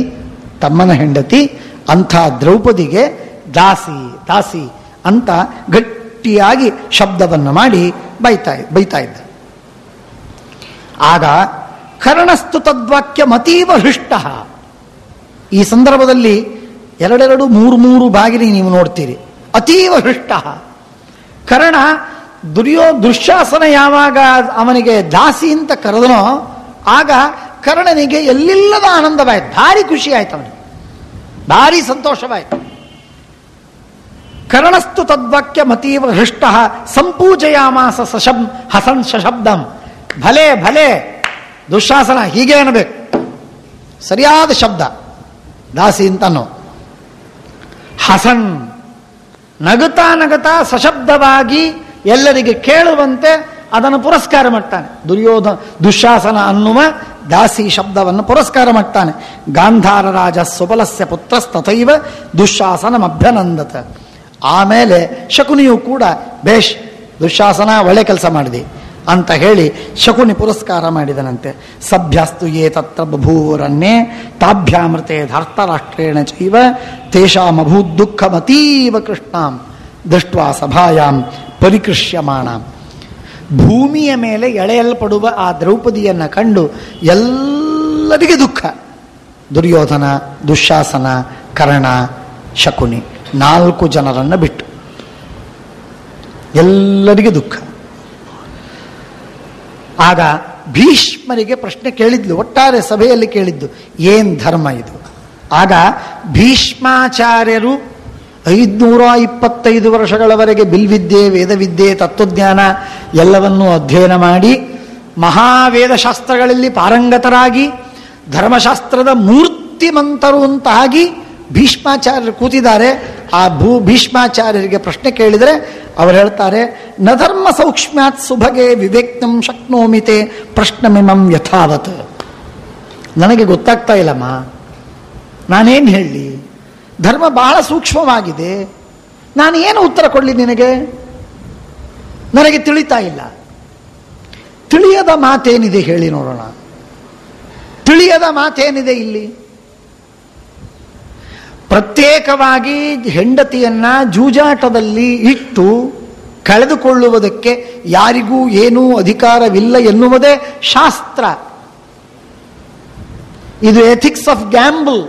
ತಮ್ಮನ ಹೆಂಡತಿ, ಅಂಥ ದ್ರೌಪದಿಗೆ ದಾಸಿ ದಾಸಿ ಅಂತ ಗಟ್ಟಿಯಾಗಿ ಶಬ್ದವನ್ನು ಮಾಡಿ ಬೈತಾ ಇದ್ದ. ಆಗ ಕರ್ಣಸ್ತು ತದ್ವಾಕ್ಯ ಮತೀವ ಹೃಷ್ಟ. ಈ ಸಂದರ್ಭದಲ್ಲಿ 2-3 ಬಾಗಿಲಿ ನೀವು ನೋಡ್ತೀರಿ. ಅತೀವ ಹೃಷ್ಟ. ಕರ್ಣ ದುಶ್ಯಾಸನ ಯಾವಾಗ ಅವನಿಗೆ ದಾಸಿ ಅಂತ ಕರೆದನೋ ಆಗ ಕರ್ಣನಿಗೆ ಎಲ್ಲಿಲ್ಲದ ಆನಂದವಾಯಿತು, ಭಾರಿ ಖುಷಿ ಆಯ್ತು, ಅವನಿಗೆ ಭಾರಿ ಸಂತೋಷವಾಯಿತು. ಕರ್ಣಸ್ತು ತದ್ವಾಕ್ಯ ಮತೀವ ಹೃಷ್ಟ ಸಂಪೂಜಯಾಮಾಸ ಹಸನ್ ಸಶಬ್ದಂ. ಭಲೆ ಭಲೆ ದುಶ್ಯಾಸನ, ಹೀಗೆ ಅನ್ನಬೇಕು, ಸರಿಯಾದ ಶಬ್ದ ದಾಸಿ ಅಂತನೋ. ಹಸನ್, ನಗುತ್ತಾ ನಗುತ್ತಾ ಸಶಬ್ದವಾಗಿ ಎಲ್ಲರಿಗೆ ಕೇಳುವಂತೆ ಅದನ್ನು ಪುರಸ್ಕಾರ ಮಾಡ್ತಾನೆ. ದುಶ್ಯಾಸನ ಅನ್ನುವ ದಾಸಿ ಶಬ್ದವನ್ನು ಪುರಸ್ಕಾರ ಮಾಡ್ತಾನೆ. ಗಾಂಧಾರ ರಾಜ ಸುಬಲಸ್ಯ ಪುತ್ರಸ್ತಥೈವ ದುಶ್ಯಾಸನಮಭ್ಯನಂದತ. ಆಮೇಲೆ ಶಕುನಿಯು ಕೂಡ ಬೇಷ್ ದುಶ್ಯಾಸನ ಒಳ್ಳೆ ಕೆಲಸ ಮಾಡಿದೆ ಅಂತ ಹೇಳಿ ಶಕುನಿ ಪುರಸ್ಕಾರ ಮಾಡಿದನಂತೆ. ಸಭ್ಯಸ್ತು ಯೇ ತತ್ರ ಬಭೂವರನ್ನೇ ತಾಭ್ಯಾಮೃತೆ ಧಾರ್ತರಾಷ್ಟ್ರೇಣ ಚೈವ ತೇಷಾಮಭೂತ್ ದುಃಖಮತೀವ ಕೃಷ್ಣಾಂ ದೃಷ್ಟ್ವಾ ಸಭಾಯಾಂ ಪರಿಕೃಷ್ಯಮಾಣ. ಭೂಮಿಯ ಮೇಲೆ ಎಳೆಯಲ್ಪಡುವ ಆ ದ್ರೌಪದಿಯನ್ನು ಕಂಡು ಎಲ್ಲರಿಗೆ ದುಃಖ. ದುರ್ಯೋಧನ, ದುಶ್ಯಾಸನ, ಕರ್ಣ, ಶಕುನಿ 4 ಜನರನ್ನು ಬಿಟ್ಟು ಎಲ್ಲರಿಗೆ ದುಃಖ. ಆಗ ಭೀಷ್ಮರಿಗೆ ಪ್ರಶ್ನೆ ಕೇಳಿದ್ಲು, ಒಟ್ಟಾರೆ ಸಭೆಯಲ್ಲಿ ಕೇಳಿದ್ದು, ಏನ್ ಧರ್ಮ ಇದು? ಆಗ ಭೀಷ್ಮಾಚಾರ್ಯರು 525 ವರ್ಷಗಳವರೆಗೆ ಬಿಲ್ವಿದ್ಯೆ, ವೇದವಿದ್ಯೆ, ತತ್ವಜ್ಞಾನ ಎಲ್ಲವನ್ನೂ ಅಧ್ಯಯನ ಮಾಡಿ ಮಹಾವೇದಶಾಸ್ತ್ರಗಳಲ್ಲಿ ಪಾರಂಗತರಾಗಿ ಧರ್ಮಶಾಸ್ತ್ರದ ಮೂರ್ತಿ ಬುದ್ಧಿಮಂತರು ಅಂತಾಗಿ ಭೀಷ್ಮಾಚಾರ್ಯರು ಕೂತಿದ್ದಾರೆ. ಆ ಭೀಷ್ಮಾಚಾರ್ಯರಿಗೆ ಪ್ರಶ್ನೆ ಕೇಳಿದರೆ ಅವರು ಹೇಳ್ತಾರೆ, ನ ಧರ್ಮ ಸೌಕ್ಷ್ಮ್ಯಾತ್ ಸುಭಗೆ ವಿವೇಕ್ತಂ ಶಕ್ನೋಮಿತೆ ಪ್ರಶ್ನಮಿಮಂ ಯಥಾವತ್. ನನಗೆ ಗೊತ್ತಾಗ್ತಾ ಇಲ್ಲಮ್ಮ, ನಾನೇನು ಹೇಳಿ? ಧರ್ಮ ಬಹಳ ಸೂಕ್ಷ್ಮವಾಗಿದೆ, ನಾನು ಏನು ಉತ್ತರ ಕೊಡಲಿ ನಿನಗೆ? ನನಗೆ ತಿಳಿತಾ ಇಲ್ಲ. ತಿಳಿಯದ ಮಾತೇನಿದೆ ಹೇಳಿ ನೋಡೋಣ. ತಿಳಿಯದ ಮಾತೇನಿದೆ ಇಲ್ಲಿ? ಪ್ರತ್ಯೇಕವಾಗಿ ಹೆಂಡತಿಯನ್ನ ಜೂಜಾಟದಲ್ಲಿ ಇಟ್ಟು ಕಳೆದುಕೊಳ್ಳುವುದಕ್ಕೆ ಯಾರಿಗೂ ಏನೂ ಅಧಿಕಾರವಿಲ್ಲ ಎನ್ನುವುದೇ ಶಾಸ್ತ್ರ. ಇದು ಎಥಿಕ್ಸ್ ಆಫ್ ಗ್ಯಾಂಬಲ್.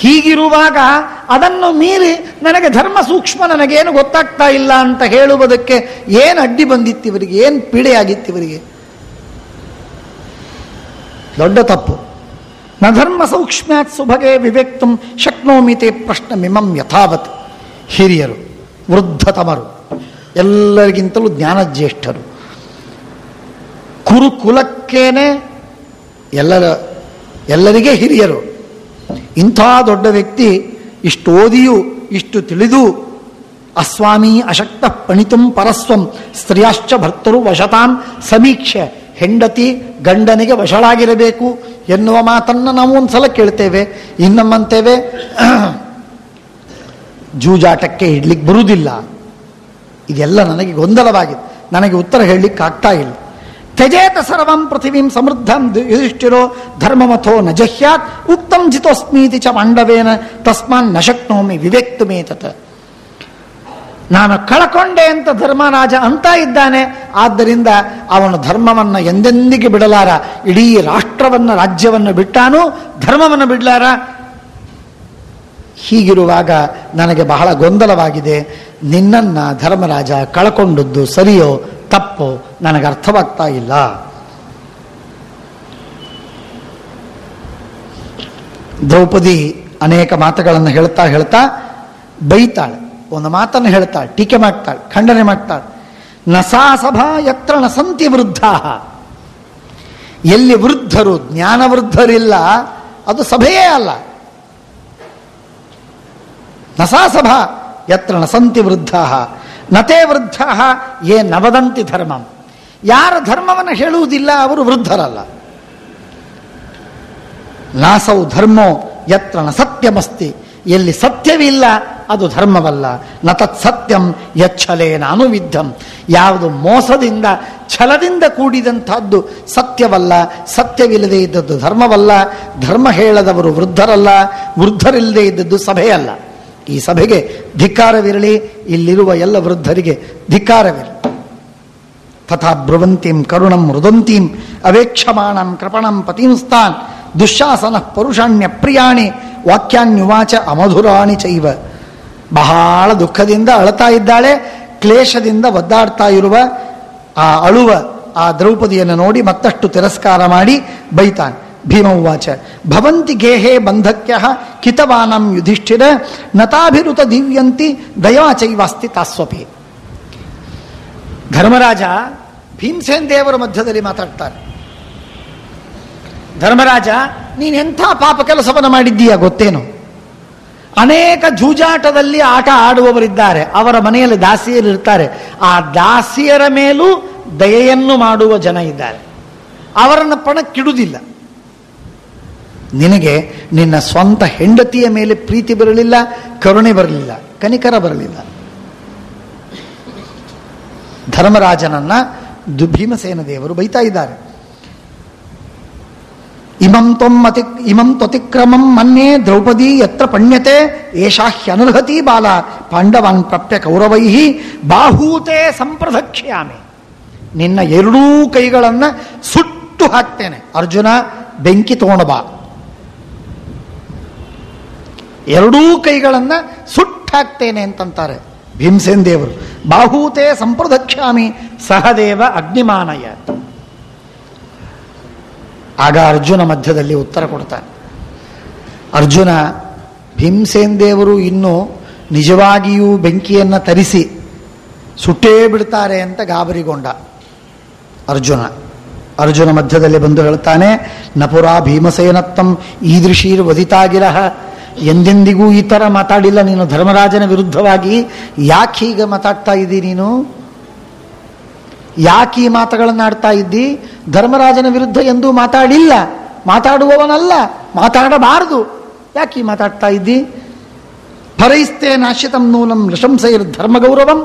ಹೀಗಿರುವಾಗ ಅದನ್ನು ಮೀರಿ ನನಗೆ ಧರ್ಮ ಸೂಕ್ಷ್ಮ, ನನಗೇನು ಗೊತ್ತಾಗ್ತಾ ಇಲ್ಲ ಅಂತ ಹೇಳುವುದಕ್ಕೆ ಏನು ಅಡ್ಡಿ ಬಂದಿತ್ತಿವರಿಗೆ? ಏನು ಪೀಡೆಯಾಗಿತ್ತಿವರಿಗೆ? ದೊಡ್ಡ ತಪ್ಪು. ನ ಧರ್ಮ ಸೌಕ್ಷ್ಮ್ಯಾತ್ ಸುಭಗೆ ವಿವೇಕ್ತಂ ಶಕ್ನೋಮಿತೆ ಪ್ರಶ್ನಮಿಮಂ ಯಥಾವತ್. ಹಿರಿಯರು, ವೃದ್ಧತಮರು, ಎಲ್ಲರಿಗಿಂತಲೂ ಜ್ಞಾನಜ್ಯೇಷ್ಠರು, ಕುರುಕುಲಕ್ಕೇನೆ ಎಲ್ಲರಿಗೆ ಹಿರಿಯರು. ಇಂಥ ದೊಡ್ಡ ವ್ಯಕ್ತಿ ಇಷ್ಟು ಓದಿಯೂ ಇಷ್ಟು ತಿಳಿದು ಅಸ್ವಾಮಿ ಅಶಕ್ತ ಪಣಿತುಂ ಪರಸ್ವಂ ಸ್ತ್ರೀಯಾಶ್ಚ ಭರ್ತರು ವಶತಾಂ ಸಮೀಕ್ಷೆ, ಹೆಂಡತಿ ಗಂಡನಿಗೆ ವಶಳಾಗಿರಬೇಕು ಎನ್ನುವ ಮಾತನ್ನು ನಾವು ಒಂದ್ಸಲ ಕೇಳ್ತೇವೆ. ಇನ್ನಮ್ಮಂತೇವೆ ಜೂಜಾಟಕ್ಕೆ ಇಡ್ಲಿಕ್ಕೆ ಬರುವುದಿಲ್ಲ. ಇದೆಲ್ಲ ನನಗೆ ಗೊಂದಲವಾಗಿದೆ, ನನಗೆ ಉತ್ತರ ಹೇಳಲಿಕ್ಕೆ ಆಗ್ತಾ ಇಲ್ಲ. ತ್ಯಜೇತ ಸರ್ವಂ ಪೃಥಿವೀಂ ಸಮೃದ್ಧಂ ಯುಧಿಷ್ಠಿರೋ ಧರ್ಮಮಥೋ ನ ಜಹ್ಯಾತ್ ಉಕ್ತಂ ಜಿತೋಸ್ಮೀತಿ ಚ ಪಾಂಡವೇನ ತಸ್ಮಾನ್ ನ ಶಕ್ನೋಮಿ ವಿವೇಕ್ತುಮೇತತ್. ನಾನು ಕಳಕೊಂಡೆ ಅಂತ ಧರ್ಮರಾಜ ಅಂತ ಇದ್ದಾನೆ, ಆದ್ದರಿಂದ ಅವನು ಧರ್ಮವನ್ನು ಎಂದೆಂದಿಗೆ ಬಿಡಲಾರ. ಇಡೀ ರಾಷ್ಟ್ರವನ್ನು ರಾಜ್ಯವನ್ನು ಬಿಟ್ಟಾನು, ಧರ್ಮವನ್ನು ಬಿಡಲಾರ. ಹೀಗಿರುವಾಗ ನನಗೆ ಬಹಳ ಗೊಂದಲವಾಗಿದೆ. ನಿನ್ನನ್ನು ಧರ್ಮರಾಜ ಕಳಕೊಂಡದ್ದು ಸರಿಯೋ ತಪ್ಪೋ ನನಗೆ ಅರ್ಥವಾಗ್ತಾ ಇಲ್ಲ. ದ್ರೌಪದಿ ಅನೇಕ ಮಾತುಗಳನ್ನು ಹೇಳ್ತಾ ಹೇಳ್ತಾ ಬೈತಾಳೆ. ಒಂದು ಮಾತನ್ನು ಹೇಳ್ತಾಳೆ, ಟೀಕೆ ಮಾಡ್ತಾಳೆ, ಖಂಡನೆ ಮಾಡ್ತಾಳೆ. ನಸಾ ಸಭಾ ಯತ್ರ ನ ಸಂತಿ ವೃದ್ಧಾ. ಎಲ್ಲಿ ವೃದ್ಧರು, ಜ್ಞಾನ ವೃದ್ಧರಿಲ್ಲ, ಅದು ಸಭೆಯೇ ಅಲ್ಲ. ನಸಾ ಸಭಾ ಯತ್ರ ನ ಸಂತಿ ವೃದ್ಧಾ ನತೇ ವೃದ್ಧಾ ಯೇ ನವದಂತಿ ಧರ್ಮಂ. ಯಾರ ಧರ್ಮವನ್ನು ಹೇಳುವುದಿಲ್ಲ ಅವರು ವೃದ್ಧರಲ್ಲ. ನಾಸೌ ಧರ್ಮೋ ಯತ್ರ ನ ಸತ್ಯಮಸ್ತಿ. ಎಲ್ಲಿ ಸತ್ಯವಿಲ್ಲ ಅದು ಧರ್ಮವಲ್ಲ. ನ ತತ್ ಸತ್ಯಂ ಯಚ್ಛಲೇನ ಅನುವಿದ್ಧಂ. ಯಾವುದು ಮೋಸದಿಂದ ಛಲದಿಂದ ಕೂಡಿದಂಥದ್ದು ಸತ್ಯವಲ್ಲ, ಸತ್ಯವಿಲ್ಲದೆ ಇದ್ದದ್ದು ಧರ್ಮವಲ್ಲ. ಧರ್ಮ ಹೇಳದವರು ವೃದ್ಧರಲ್ಲ, ವೃದ್ಧರಿಲ್ಲದೆ ಇದ್ದದ್ದು ಸಭೆಯಲ್ಲ. ಈ ಸಭೆಗೆ ಧಿಕ್ಕಾರವಿರಲಿ, ಇಲ್ಲಿರುವ ಎಲ್ಲ ವೃದ್ಧರಿಗೆ ಧಿಕ್ಕಾರವಿರಲಿ. ತಥಾ ಬ್ರುವಂತೀಂ ಕರುಣಂ ರುದಂತೀಂ ಅವೇಕ್ಷಮಾಣಂ ಕೃಪಣಂ ಪತಿಂಸ್ತಾನ್ ದುಶ್ಯಾಸನ ಪರುಷಾಣ್ಯ ಪ್ರಿಯಾಣಿ ವಾಕ್ಯಾನ್ಯುವಾಚ ಅಮಧುರಾಣಿ ಚೈವ. ಬಹಳ ದುಃಖದಿಂದ ಅಳತಾ ಇದ್ದಾಳೆ, ಕ್ಲೇಶದಿಂದ ಒದ್ದಾಡ್ತಾ ಇರುವ ಆ ಅಳುವ ಆ ದ್ರೌಪದಿಯನ್ನು ನೋಡಿ ಮತ್ತಷ್ಟು ತಿರಸ್ಕಾರ ಮಾಡಿ ಬೈತಾನೆ. ಭೀಮವಾಚ ಭವಂತಿ ಗೇಹೇ ಬಂಧಕ್ಯ ಕಿತವಾನಂ ಯುಧಿಷ್ಠಿರ ನತಾಭಿರುತ ದಿವ್ಯಂತಿ ದಯಾಚೈವಾಸ್ತಿ ತಾಸ್ವಪಿ. ಧರ್ಮರಾಜ ಭೀಮಸೇನ್ ದೇವರ ಮಧ್ಯದಲ್ಲಿ ಮಾತಾಡ್ತಾರೆ. ಧರ್ಮರಾಜ, ನೀನೆಂಥ ಪಾಪ ಕೆಲಸವನ್ನು ಮಾಡಿದ್ದೀಯಾ ಗೊತ್ತೇನು? ಅನೇಕ ಜೂಜಾಟದಲ್ಲಿ ಆಟ ಆಡುವವರಿದ್ದಾರೆ, ಅವರ ಮನೆಯಲ್ಲಿ ದಾಸಿಯರು ಇರ್ತಾರೆ. ಆ ದಾಸಿಯರ ಮೇಲೂ ದಯೆಯನ್ನು ಮಾಡುವ ಜನ ಇದ್ದಾರೆ, ಅವರನ್ನು ಪಣಕ್ಕಿಡುವುದಿಲ್ಲ. ನಿನಗೆ ನಿನ್ನ ಸ್ವಂತ ಹೆಂಡತಿಯ ಮೇಲೆ ಪ್ರೀತಿ ಬರಲಿಲ್ಲ, ಕರುಣೆ ಬರಲಿಲ್ಲ, ಕನಿಕರ ಬರಲಿಲ್ಲ. ಧರ್ಮರಾಜನನ್ನ ಭೀಮಸೇನ ದೇವರು ಬೈತಾ ಇದ್ದಾರೆ. ಇಮಂ ತ್ವತಿಕ್ರಮಂ ಮನ್ಯೇ ದ್ರೌಪದಿ ಯತ್ರ ಪಣ್ಯತೆ ಏಷಾ ಹ್ಯನರ್ಹತಿ ಬಾಲ ಪಾಂಡವಾನ್ ಪ್ರಾಪ್ಯ ಕೌರವೈ ಬಾಹೂತೆ ಸಂಪ್ರದಕ್ಷ್ಯಾಮಿ. ನಿನ್ನ ಎರಡೂ ಕೈಗಳನ್ನು ಸುಟ್ಟು ಹಾಕ್ತೇನೆ. ಅರ್ಜುನ, ಬೆಂಕಿ ತಗೊಂಡು ಬಾ. ಎರಡೂ ಕೈಗಳನ್ನು ಸುಟ್ಟಾಕ್ತೇನೆ ಅಂತಂತಾರೆ ಭೀಮಸೇನ್ ದೇವರು. ಬಾಹೂತೆ ಸಂಪ್ರದಕ್ಷ್ಯಾಮಿ ಸಹದೇವ ಅಗ್ನಿಮಾನಯ. ಆಗ ಅರ್ಜುನ ಮಧ್ಯದಲ್ಲಿ ಉತ್ತರ ಕೊಡ್ತಾನೆ. ಅರ್ಜುನ, ಭೀಮಸೇನ್ ದೇವರು ಇನ್ನು ನಿಜವಾಗಿಯೂ ಬೆಂಕಿಯನ್ನು ತರಿಸಿ ಸುಟ್ಟೇ ಬಿಡ್ತಾರೆ ಅಂತ ಗಾಬರಿಗೊಂಡ ಅರ್ಜುನ. ಅರ್ಜುನ ಮಧ್ಯದಲ್ಲಿ ಬಂದು ಹೇಳ್ತಾನೆ, ನಪುರಾ ಭೀಮಸೇನತ್ತಂ ಈದೃಶೀರ್ ವದಿತಾಗಿರಹ. ಎಂದೆಂದಿಗೂ ಈ ಥರ ಮಾತಾಡಿಲ್ಲ ನೀನು ಧರ್ಮರಾಜನ ವಿರುದ್ಧವಾಗಿ. ಯಾಕೆ ಹೀಗೆ ಮಾತಾಡ್ತಾ ಇದ್ದಿ ನೀನು? ಯಾಕೆ ಈ ಮಾತುಗಳನ್ನಾಡ್ತಾ ಇದ್ದಿ? ಧರ್ಮರಾಜನ ವಿರುದ್ಧ ಎಂದೂ ಮಾತಾಡಿಲ್ಲ, ಮಾತಾಡುವವನಲ್ಲ, ಮಾತಾಡಬಾರದು. ಯಾಕೆ ಮಾತಾಡ್ತಾ ಇದ್ದಿ? ಪರೈಸ್ತೆ ನಾಶ್ಯತಂ ನೂನಂ ನೃಶಂಸೈರ್ ಧರ್ಮ ಗೌರವಂ.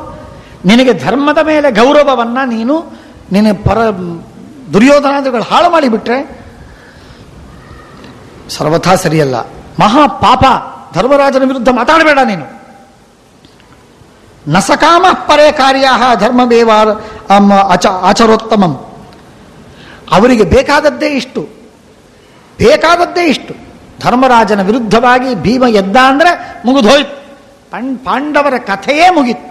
ನಿನಗೆ ಧರ್ಮದ ಮೇಲೆ ಗೌರವವನ್ನ ನೀನು ದುರ್ಯೋಧನಾದಿಗಳು ಹಾಳು ಮಾಡಿಬಿಟ್ರೆ ಸರ್ವಥಾ ಸರಿಯಲ್ಲ. ಮಹಾ ಪಾಪ. ಧರ್ಮರಾಜನ ವಿರುದ್ಧ ಮಾತಾಡಬೇಡ ನೀನು. ನಸಕಾಮ ಪರೇ ಕಾರ್ಯ ಧರ್ಮವೇವ ಆಚರೋತ್ತಮಂ. ಅವರಿಗೆ ಬೇಕಾದದ್ದೇ ಇಷ್ಟು. ಧರ್ಮರಾಜನ ವಿರುದ್ಧವಾಗಿ ಭೀಮ ಎದ್ದ ಅಂದ್ರೆ ಮುಗಿದೋಯ್ತು. ಪಾಂಡವರ ಕಥೆಯೇ ಮುಗಿತು.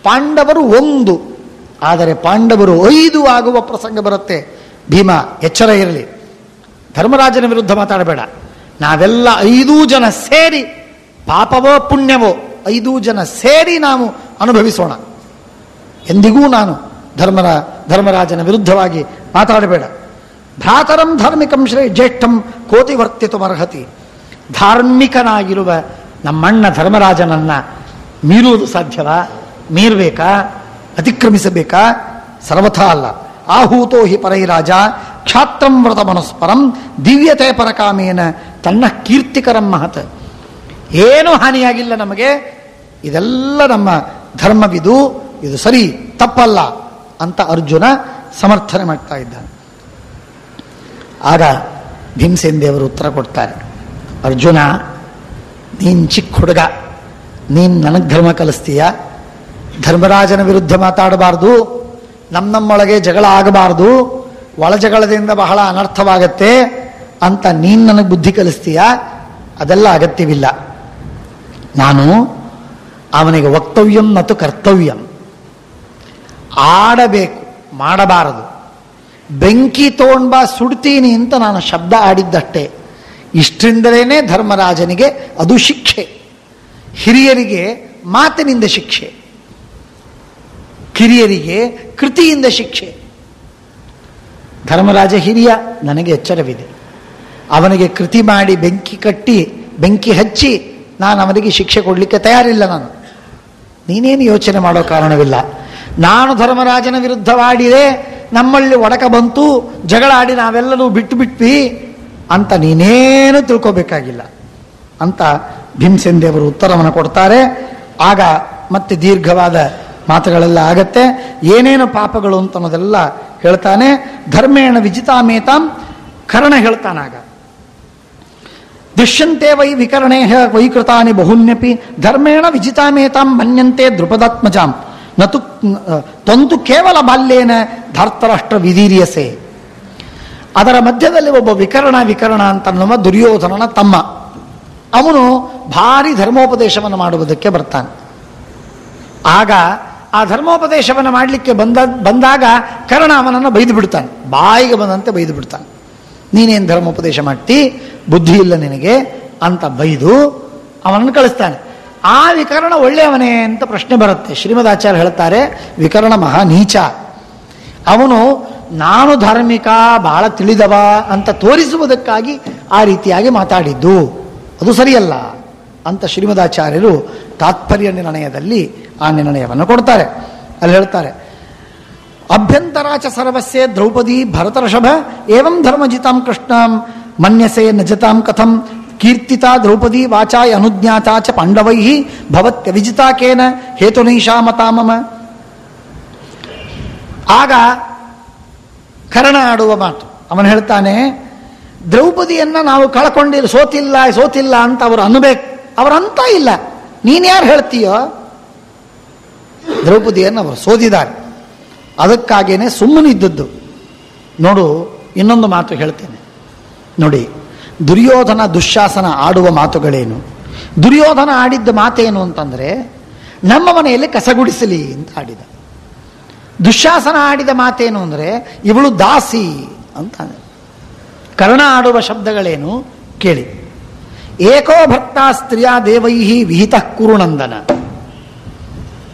ಪಾಂಡವರು 1, ಆದರೆ ಪಾಂಡವರು 5 ಆಗುವ ಪ್ರಸಂಗ ಬರುತ್ತೆ. ಭೀಮ ಎಚ್ಚರ ಇರಲಿ, ಧರ್ಮರಾಜನ ವಿರುದ್ಧ ಮಾತಾಡಬೇಡ. ನಾವೆಲ್ಲ 5 ಜನ ಸೇರಿ, ಪಾಪವೋ ಪುಣ್ಯವೋ 5 ಜನ ಸೇರಿ ನಾವು ಅನುಭವಿಸೋಣ. ಎಂದಿಗೂ ನಾನು ಧರ್ಮರಾಜನ ವಿರುದ್ಧವಾಗಿ ಮಾತಾಡಬೇಡ. ಭ್ರಾತರಂ ಧಾರ್ಮಿಕಂ ಜ್ಯೇಷ್ಠಂ ಕೋತಿ ವರ್ತಿತುಮರ್ಹತಿ. ಧಾರ್ಮಿಕನಾಗಿರುವ ನಮ್ಮಣ್ಣ ಧರ್ಮರಾಜನನ್ನ ಮೀರುವುದು ಸಾಧ್ಯವಾ? ಮೀರಬೇಕಾ? ಅತಿಕ್ರಮಿಸಬೇಕಾ? ಸರ್ವಥಾ ಅಲ್ಲ. ಆಹೂತೋ ಹಿ ಪರೈರಾಜ ಕ್ಷಾತ್ರಂ ವ್ರತ ಮನಸ್ಪರಂ ದಿವ್ಯತೆ ಪರಕಾಮೇನ ತನ್ನ ಕೀರ್ತಿಕರಂ ಮಹತ್. ಏನೂ ಹಾನಿಯಾಗಿಲ್ಲ ನಮಗೆ, ಇದೆಲ್ಲ ನಮ್ಮ ಧರ್ಮವಿದು, ಇದು ಸರಿ ತಪ್ಪಲ್ಲ ಅಂತ ಅರ್ಜುನ ಸಮರ್ಥನೆ ಮಾಡ್ತಾ ಇದ್ದಾನೆ. ಆಗ ಭೀಮಸೇನ ದೇವರು ಉತ್ತರ ಕೊಡ್ತಾರೆ, ಅರ್ಜುನ, ನೀನು ಚಿಕ್ಕ ಹುಡುಗ, ನೀನು ನನಗೆ ಧರ್ಮ ಕಲಿಸ್ತೀಯ? ಧರ್ಮರಾಜನ ವಿರುದ್ಧ ಮಾತಾಡಬಾರ್ದು, ನಮ್ಮೊಳಗೆ ಜಗಳ ಆಗಬಾರ್ದು, ಒಳ ಜಗಳದಿಂದ ಬಹಳ ಅನರ್ಥವಾಗತ್ತೆ ಅಂತ ನೀನು ನನಗೆ ಬುದ್ಧಿ ಕಲಿಸ್ತೀಯ? ಅದೆಲ್ಲ ಅಗತ್ಯವಿಲ್ಲ. ನಾನು ಅವನಿಗೆ ವಕ್ತವ್ಯಂ ಮತ್ತು ಕರ್ತವ್ಯಂ, ಆಡಬೇಕು, ಮಾಡಬಾರದು. ಬೆಂಕಿ ತಗೊಂಡ್ಬಾ ಸುಡ್ತೀನಿ ಅಂತ ನಾನು ಶಬ್ದ ಆಡಿದ್ದಷ್ಟೇ. ಇಷ್ಟರಿಂದಲೇ ಧರ್ಮರಾಜನಿಗೆ ಅದು ಶಿಕ್ಷೆ. ಹಿರಿಯರಿಗೆ ಮಾತಿನಿಂದ ಶಿಕ್ಷೆ, ಕಿರಿಯರಿಗೆ ಕೃತಿಯಿಂದ ಶಿಕ್ಷೆ. ಧರ್ಮರಾಜ ಹಿರಿಯ, ನನಗೆ ಎಚ್ಚರವಿದೆ. ಅವನಿಗೆ ಕೃತಿ ಮಾಡಿ ಬೆಂಕಿ ಹಚ್ಚಿ ನಾನು ಅವನಿಗೆ ಶಿಕ್ಷೆ ಕೊಡಲಿಕ್ಕೆ ತಯಾರಿಲ್ಲ. ನೀನೇನು ಯೋಚನೆ ಮಾಡೋ ಕಾರಣವಿಲ್ಲ. ನಾನು ಧರ್ಮರಾಜನ ವಿರುದ್ಧವಾಡಿದೆ, ನಮ್ಮಲ್ಲಿ ಒಡಕ ಬಂತು, ಜಗಳ ಆಡಿ ನಾವೆಲ್ಲರೂ ಬಿಟ್ವಿ ಅಂತ ನೀನೇನು ತಿಳ್ಕೋಬೇಕಾಗಿಲ್ಲ ಅಂತ ಭೀಮಸೇನ ದೇವರು ಉತ್ತರವನ್ನು ಕೊಡ್ತಾರೆ. ಆಗ ಮತ್ತೆ ದೀರ್ಘವಾದ ಮಾತುಗಳೆಲ್ಲ ಆಗತ್ತೆ. ಏನೇನು ಪಾಪಗಳು ಅಂತ ಅನ್ನೋದೆಲ್ಲ ಹೇಳ್ತಾನೆ. ಧರ್ಮೇಣ ವಿಜಿತಾಮೇತಾಂ ಕರ್ಣ ಹೇಳ್ತಾನಾಗ, ದೃಶ್ಯಂತೆ ವೈ ವಿಕರಣೇ ವೈಕೃತಾನಿ ಬಹುನ್ಯಪಿ ಧರ್ಮೇಣ ವಿಜಿತಾಮೇತಾಂ ಮನ್ಯಂತೆ ದ್ರುಪದಾತ್ಮಜಾಂ ನತು ತಂತು ಕೇವಲ ಬಾಲ್ಯೇನ ಧಾರ್ತರಾಷ್ಟ್ರ ವಿಧೀರ್ಯಸೆ. ಅದರ ಮಧ್ಯದಲ್ಲಿ ಒಬ್ಬ ವಿಕರಣ ಅಂತನ್ನುವ ದುರ್ಯೋಧನನ ತಮ್ಮ, ಅವನು ಭಾರಿ ಧರ್ಮೋಪದೇಶವನ್ನು ಮಾಡುವುದಕ್ಕೆ ಬರ್ತಾನೆ. ಆಗ ಆ ಧರ್ಮೋಪದೇಶವನ್ನು ಮಾಡಲಿಕ್ಕೆ ಬಂದಾಗ ಕರ್ಣ ಅವನನ್ನು ಬೈದು ಬಿಡ್ತಾನೆ, ಬಾಯಿಗೆ ಬಂದಂತೆ ಬೈದು ಬಿಡ್ತಾನೆ. ನೀನೇನು ಧರ್ಮೋಪದೇಶ ಮಾಡ್ತಿ, ಬುದ್ಧಿ ಇಲ್ಲ ನಿನಗೆ ಅಂತ ಬೈದು ಅವನನ್ನು ಕಳಿಸ್ತಾನೆ. ಆ ವಿಕರಣ ಒಳ್ಳೆಯವನೇ ಅಂತ ಪ್ರಶ್ನೆ ಬರುತ್ತೆ. ಶ್ರೀಮದಾಚಾರ್ಯ ಹೇಳ್ತಾರೆ, ವಿಕರಣ ಮಹಾ ನೀಚ. ಅವನು ನಾನು ಧಾರ್ಮಿಕ, ಬಹಳ ತಿಳಿದವ ಅಂತ ತೋರಿಸುವುದಕ್ಕಾಗಿ ಆ ರೀತಿಯಾಗಿ ಮಾತಾಡಿದ್ದು, ಅದು ಸರಿಯಲ್ಲ ಅಂತ ಶ್ರೀಮದಾಚಾರ್ಯರು ತಾತ್ಪರ್ಯ ನಿರ್ಣಯದಲ್ಲಿ ಆ ನಿರ್ಣಯವನ್ನು ಕೊಡ್ತಾರೆ. ಅಲ್ಲಿ ಹೇಳ್ತಾರೆ, ಅಭ್ಯಂತರಾಚ ಸರ್ವಸ್ಯ ದ್ರೌಪದಿ ಭರತರ್ಷಭ ಏವಂ ಧರ್ಮಜಿತಾಂ ಕೃಷ್ಣಾಂ ಮನ್ಯಸೆ ನಜತಾಂ ಕಥಂ ಕೀರ್ತಿತಾ ದ್ರೌಪದಿ ವಾಚಾಯ ಅನುಜ್ಞಾತಾ ಚ ಪಾಂಡವೈ ಭವತ್ಯ ವಿಜಿತಾಕೇನ ಹೇತುನೈಷಾ ಮತಾಮಮ. ಆಗ ಕರ್ಣ ಆಡುವ ಮಾತು. ಅವನು ಹೇಳ್ತಾನೆ, ದ್ರೌಪದಿಯನ್ನ ನಾವು ಸೋತಿಲ್ಲ ಅಂತ ಅವರು ಅನ್ನಬೇಕು. ಅವರಂತ ಇಲ್ಲ, ನೀನ್ಯಾರು ಹೇಳ್ತೀಯೋ? ದ್ರೌಪದಿಯನ್ನು ಅವರು ಸೋದಿದ್ದಾರೆ, ಅದಕ್ಕಾಗೇನೆ ಸುಮ್ಮನಿದ್ದದ್ದು. ನೋಡು, ಇನ್ನೊಂದು ಮಾತು ಹೇಳ್ತೇನೆ ನೋಡಿ. ದುರ್ಯೋಧನ ದುಶ್ಯಾಸನ ಆಡುವ ಮಾತುಗಳೇನು? ದುರ್ಯೋಧನ ಆಡಿದ್ದ ಮಾತೇನು ಅಂತಂದ್ರೆ, ನಮ್ಮ ಮನೆಯಲ್ಲಿ ಕಸಗುಡಿಸಲಿ ಅಂತ ಆಡಿದ. ದುಶ್ಯಾಸನ ಆಡಿದ ಮಾತೇನು ಅಂದ್ರೆ, ಇವಳು ದಾಸಿ ಅಂತ. ಕರ್ಣ ಆಡುವ ಶಬ್ದಗಳೇನು ಕೇಳಿ. ಏಕೋ ಭಕ್ತ ಸ್ತ್ರೀಯ ದೇವೈಹಿ ವಿಹಿತ ಕುರುನಂದನ.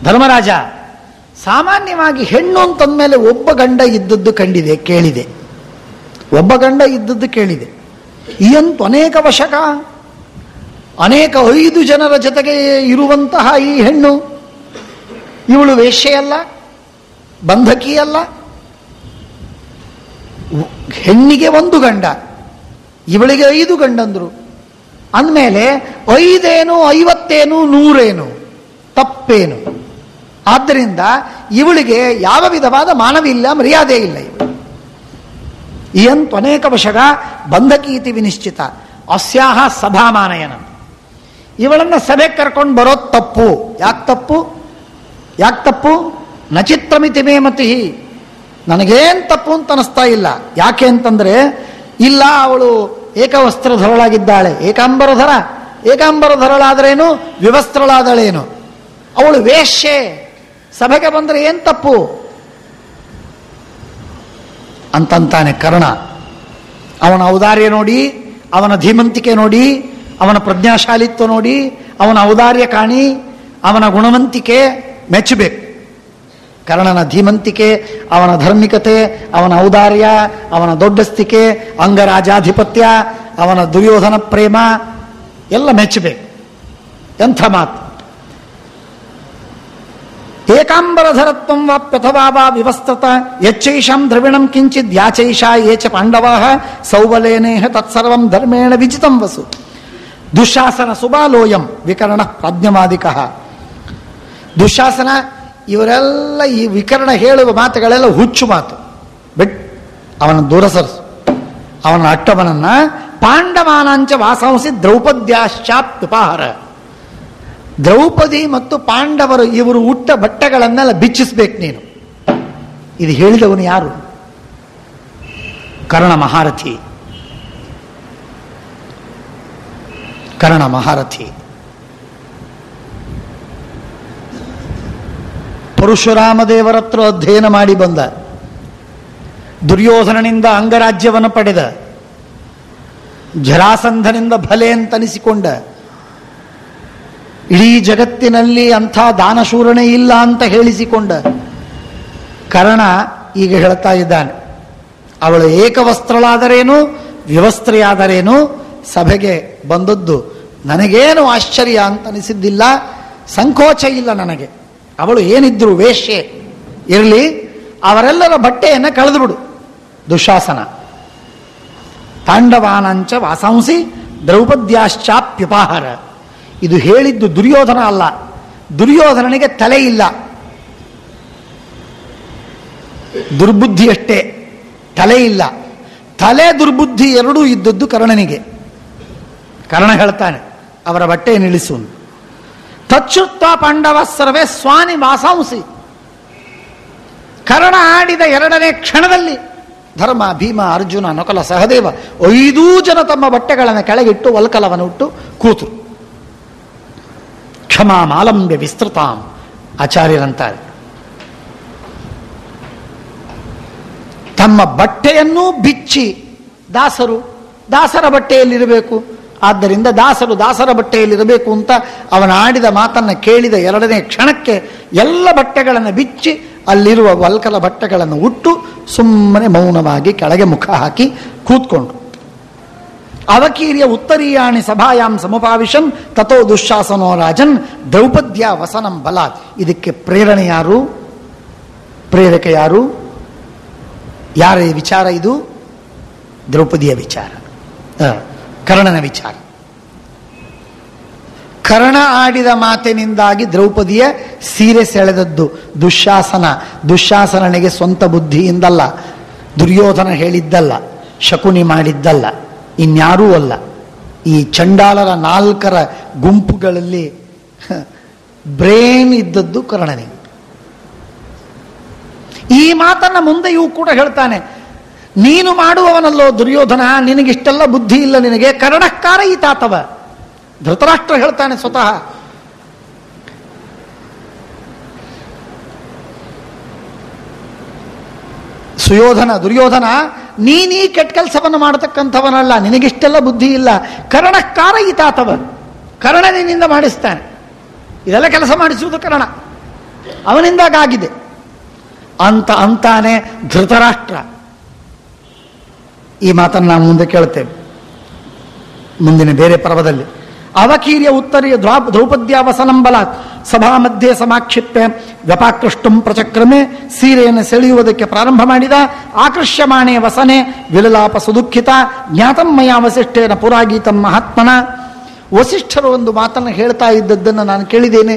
ಧರ್ಮರಾಜ, ಸಾಮಾನ್ಯವಾಗಿ ಹೆಣ್ಣು ಅಂತಂದ್ಮೇಲೆ ಒಬ್ಬ ಗಂಡ ಇದ್ದದ್ದು ಕಂಡಿದೆ, ಕೇಳಿದೆ. ಒಬ್ಬ ಗಂಡ ಇದ್ದದ್ದು ಕೇಳಿದೆ. ಇಯಂತು ಅನೇಕ ವಶಕ, ಅನೇಕ 5 ಜನರ ಜೊತೆಗೆ ಇರುವಂತಹ ಈ ಹೆಣ್ಣು, ಇವಳು ವೇಶ್ಯೆಯಲ್ಲ, ಬಂಧಕಿಯಲ್ಲ. ಹೆಣ್ಣಿಗೆ 1 ಗಂಡ, ಇವಳಿಗೆ 5 ಗಂಡಂದ್ರು ಅಂದಮೇಲೆ 5 ಏನು 50 ಏನು 100 ಏನು ತಪ್ಪೇನು? ಆದ್ದರಿಂದ ಇವಳಿಗೆ ಯಾವ ವಿಧವಾದ ಮಾನವಿಲ್ಲ, ಮರ್ಯಾದೆ ಇಲ್ಲ. ಇಯಂತು ಅನೇಕ ವಶಗ ಬಂಧಕೀತಿ ವಿನಿಶ್ಚಿತ ಅಸ್ಯಾಹ ಸಭಾಮಾನಯನ. ಇವಳನ್ನು ಸಭೆಗೆ ಕರ್ಕೊಂಡು ಬರೋದು ತಪ್ಪು. ಯಾಕೆ ತಪ್ಪು? ನಚಿತ್ರಮಿತಿ ಮೇ ಮತಿ, ನನಗೇನು ತಪ್ಪು ಅಂತ ಅನಿಸ್ತಾ ಇಲ್ಲ. ಯಾಕೆ ಅಂತಂದ್ರೆ, ಇಲ್ಲ ಅವಳು ಏಕವಸ್ತ್ರಧರಳಾಗಿದ್ದಾಳೆ. ಏಕಾಂಬರಧರಳಾದರೇನು, ವಿವಸ್ತ್ರಳಾದಳೇನು? ಅವಳು ವೇಶ್ಯೆ, ಸಭೆಗೆ ಬಂದರೆ ಏನು ತಪ್ಪು ಅಂತಂತಾನೆ ಕರ್ಣ. ಅವನ ಔದಾರ್ಯ ನೋಡಿ, ಅವನ ಧೀಮಂತಿಕೆ ನೋಡಿ, ಅವನ ಪ್ರಜ್ಞಾಶಾಲಿತ್ವ ನೋಡಿ, ಅವನ ಔದಾರ್ಯ ಕಾಣಿ, ಅವನ ಗುಣವಂತಿಕೆ ಮೆಚ್ಚಬೇಕು. ಕರ್ಣನ ಧೀಮಂತಿಕೆ, ಅವನ ಧಾರ್ಮಿಕತೆ, ಅವನ ಔದಾರ್ಯ, ಅವನ ದೊಡ್ಡಸ್ತಿಕೆ, ಅಂಗರಾಜಾಧಿಪತ್ಯ, ಅವನ ದುರ್ಯೋಧನ ಪ್ರೇಮ ಎಲ್ಲ ಮೆಚ್ಚಬೇಕು. ಎಂಥ ಮಾತು! ಏಕಾಂಬರಧರತ್ವಂ ವಾಪ್ಯಥವಾ ವಾ ವಿವಸ್ತ್ರತ ಯಚ್ಚೈಷಾಂ ದ್ರವಿಣಂ ಕಿಂಚಿದ್ ಯಾಚೈಷಾ ಯೇ ಚ ಪಾಂಡವಾಃ ಸೌಬಲೇನೇಹ ತತ್ಸರ್ವಂ ಧರ್ಮೇಣ ವಿಜಿತಂ ವಸು. ದುಶ್ಯಾಸನ ಸುಬಾಲೋಯಂ ವಿಕರ್ಣ ಪ್ರಾಜ್ಞವಾದಿಕಃ. ದುಶ್ಯಾಸನ ಇವರೆಲ್ಲ ಈ ವಿಕರ್ಣ ಹೇಳುವ ಮಾತುಗಳೆಲ್ಲ ಹುಚ್ಚು ಮಾತು. ಬಿಟ್ ಅವನ ದೂರ ಸರಿಸು. ಅವನ ಅಟ್ಟವನನ್ನ ಪಾಂಡವಾನಾಂಚ ವಾಸಾಂಸಿ ದ್ರೌಪದ್ಯಾಶ್ಚಾಪ್ಯುಪಾಹಾರ. ದ್ರೌಪದಿ ಮತ್ತು ಪಾಂಡವರು ಇವರು ಉಟ್ಟ ಬಟ್ಟೆಗಳನ್ನೆಲ್ಲ ಬಿಚ್ಚಿಸ್ಬೇಕು ನೀನು. ಇದು ಹೇಳಿದವನು ಯಾರು? ಕರ್ಣ ಮಹಾರಥಿ. ಪರಶುರಾಮ ದೇವರತ್ರ ಅಧ್ಯಯನ ಮಾಡಿ ಬಂದ, ದುರ್ಯೋಧನನಿಂದ ಅಂಗರಾಜ್ಯವನ್ನು ಪಡೆದ, ಜರಾಸಂಧನಿಂದ ಭಲೆ ಅಂತನಿಸಿಕೊಂಡ, ಇಡೀ ಜಗತ್ತಿನಲ್ಲಿ ಅಂಥ ದಾನಶೂರನೇ ಇಲ್ಲ ಅಂತ ಹೇಳಿಸಿಕೊಂಡ ಕರ್ಣ ಈಗ ಹೇಳ್ತಾ ಇದ್ದಾನೆ, ಅವಳು ಏಕವಸ್ತ್ರಳಾದರೇನು ವಿವಸ್ತ್ರೆಯಾದರೇನು ಸಭೆಗೆ ಬಂದದ್ದು ನನಗೇನು ಆಶ್ಚರ್ಯ ಅಂತ ಅನಿಸಿದ್ದಿಲ್ಲ, ಸಂಕೋಚ ಇಲ್ಲ ನನಗೆ. ಅವಳು ಏನಿದ್ರು ವೇಶ್ಯೆ ಇರಲಿ, ಅವರೆಲ್ಲರ ಬಟ್ಟೆಯನ್ನು ಕಳೆದುಬಿಡು. ದುಶಾಸನ ಪಾಂಡವಾನಂಚ ವಾಸಾಂಸಿ ದ್ರೌಪದ್ಯಾಶ್ಚಾಪ್ಯುಪಾಹಾರ. ಇದು ಹೇಳಿದ್ದು ದುರ್ಯೋಧನ ಅಲ್ಲ. ದುರ್ಯೋಧನನಿಗೆ ತಲೆ ಇಲ್ಲ, ದುರ್ಬುದ್ಧಿಯಷ್ಟೇ, ತಲೆ ಇಲ್ಲ. ತಲೆ ದುರ್ಬುದ್ಧಿ ಎರಡೂ ಇದ್ದದ್ದು ಕರ್ಣನಿಗೆ. ಕರ್ಣ ಹೇಳ್ತಾನೆ ಅವರ ಬಟ್ಟೆಯನ್ನು ಇಳಿಸು. ತಚ್ಚುತ್ವ ಪಾಂಡವ ಸರ್ವೇ ಸ್ವಾನಿ ವಾಸಾಂಸಿ. ಕರ್ಣ ಆಡಿದ 2ನೇ ಕ್ಷಣದಲ್ಲಿ ಧರ್ಮ, ಭೀಮ, ಅರ್ಜುನ, ನಕಲ, ಸಹದೇವ 5 ಜನ ತಮ್ಮ ಬಟ್ಟೆಗಳನ್ನು ಕೆಳಗಿಟ್ಟು ವಲ್ಕಲವನ್ನು ಇಟ್ಟು ಕೂತರು. ಕ್ಷಮಾ ಮಾಲಂಬ್ಯ ವಿಸ್ತೃತಾಂ ಆಚಾರ್ಯರಂತಾರೆ. ತಮ್ಮ ಬಟ್ಟೆಯನ್ನೂ ಬಿಚ್ಚಿ ದಾಸರ ಬಟ್ಟೆಯಲ್ಲಿರಬೇಕು. ಆದ್ದರಿಂದ ದಾಸರ ಬಟ್ಟೆಯಲ್ಲಿರಬೇಕು ಅಂತ ಅವನ ಆಡಿದ ಮಾತನ್ನು ಕೇಳಿದ 2ನೇ ಕ್ಷಣಕ್ಕೆ ಎಲ್ಲ ಬಟ್ಟೆಗಳನ್ನು ಬಿಚ್ಚಿ ಅಲ್ಲಿರುವ ವಲ್ಕಲ ಬಟ್ಟೆಗಳನ್ನು ಉಟ್ಟು ಸುಮ್ಮನೆ ಮೌನವಾಗಿ ಕೆಳಗೆ ಮುಖ ಹಾಕಿ ಕೂತ್ಕೊಂಡ್ರು. ಅವಕೀರ್ಯ ಉತ್ತರೀಯಾಣಿ ಸಭಾಯಾಂ ಸಮುಪಾವಿಶನ್ ತಥೋ ದುಶ್ಯಾಸನೋ ರಾಜನ್ ದ್ರೌಪದ್ಯ ವಸನಂ ಬಲಾತ್. ಇದಕ್ಕೆ ಪ್ರೇರಣೆ ಯಾರು? ಪ್ರೇರಕ ಯಾರು? ಯಾರ ವಿಚಾರ ಇದು? ದ್ರೌಪದಿಯ ವಿಚಾರ, ಕರ್ಣನ ವಿಚಾರ. ಕರ್ಣ ಆಡಿದ ಮಾತಿನಿಂದಾಗಿ ದ್ರೌಪದಿಯ ಸೀರೆ ಸೆಳೆದದ್ದು ದುಶ್ಯಾಸನನಿಗೆ ಸ್ವಂತ ಬುದ್ಧಿಯಿಂದಲ್ಲ, ದುರ್ಯೋಧನ ಹೇಳಿದ್ದಲ್ಲ, ಶಕುನಿ ಮಾಡಿದ್ದಲ್ಲ, ಇನ್ಯಾರೂ ಅಲ್ಲ. ಈ ಚಂಡಾಲರ 4 ಗುಂಪುಗಳಲ್ಲಿ ಬ್ರೇನ್ ಇದ್ದದ್ದು ಕರ್ಣನಿಗೆ. ಈ ಮಾತನ್ನ ಮುಂದೆಯೂ ಕೂಡ ಹೇಳ್ತಾನೆ. ನೀನು ಮಾಡುವವನಲ್ಲೋ ದುರ್ಯೋಧನ, ನಿನಗಿಷ್ಟೆಲ್ಲ ಬುದ್ಧಿ ಇಲ್ಲ ನಿನಗೆ. ಕರ್ಣಕಾರ ಈತಾತವ. ಧೃತರಾಷ್ಟ್ರ ಹೇಳ್ತಾನೆ ಸ್ವತಃ. ದುರ್ಯೋಧನ ನೀನೀ ಕೆಟ್ಟ ಕೆಲಸವನ್ನು ಮಾಡತಕ್ಕಂಥವನಲ್ಲ, ನಿನಗಿಷ್ಟೆಲ್ಲ ಬುದ್ಧಿ ಇಲ್ಲ. ಕರ್ಣಕಾರ ಈತಾತವ. ಕರ್ಣ ನಿನ್ನಿಂದ ಮಾಡಿಸ್ತಾನೆ. ಇದೆಲ್ಲ ಕೆಲಸ ಮಾಡಿಸುವುದು ಕರ್ಣ, ಅವನಿಂದಾಗಿದೆ ಅಂತಾನೆ ಧೃತರಾಷ್ಟ್ರ. ಈ ಮಾತನ್ನು ನಾವು ಮುಂದೆ ಕೇಳುತ್ತೇವೆ ಮುಂದಿನ ಬೇರೆ ಪರ್ವದಲ್ಲಿ. ಅವಕೀರ್ಯ ಉತ್ತರೀಯ ದ್ರೌಪದ್ಯಾವಸನಂ ಬಲಾತ್ ಸಭಾ ಮಧ್ಯೆ ಸಮಾಕ್ಷಿಪ್ಯ ವ್ಯಪಾಕೃಷ್ಟುಂ ಪ್ರಚಕ್ರಮೆ, ಸೀರೆಯನ್ನು ಸೆಳೆಯುವುದಕ್ಕೆ ಪ್ರಾರಂಭ ಮಾಡಿದ. ಆಕರ್ಷ್ಯಮಾಣೆ ವಸನೆ ವಿಲಲಾಪ ಸುದುಃಖಿತ ಜ್ಞಾತಂ ಮಯ ವಸಿಷ್ಠೇನ ಪುರಾಗೀತಂ ಮಹಾತ್ಮನ. ವಸಿಷ್ಠರು ಒಂದು ಮಾತನ್ನು ಹೇಳ್ತಾ ಇದ್ದದ್ದನ್ನು ನಾನು ಕೇಳಿದ್ದೇನೆ.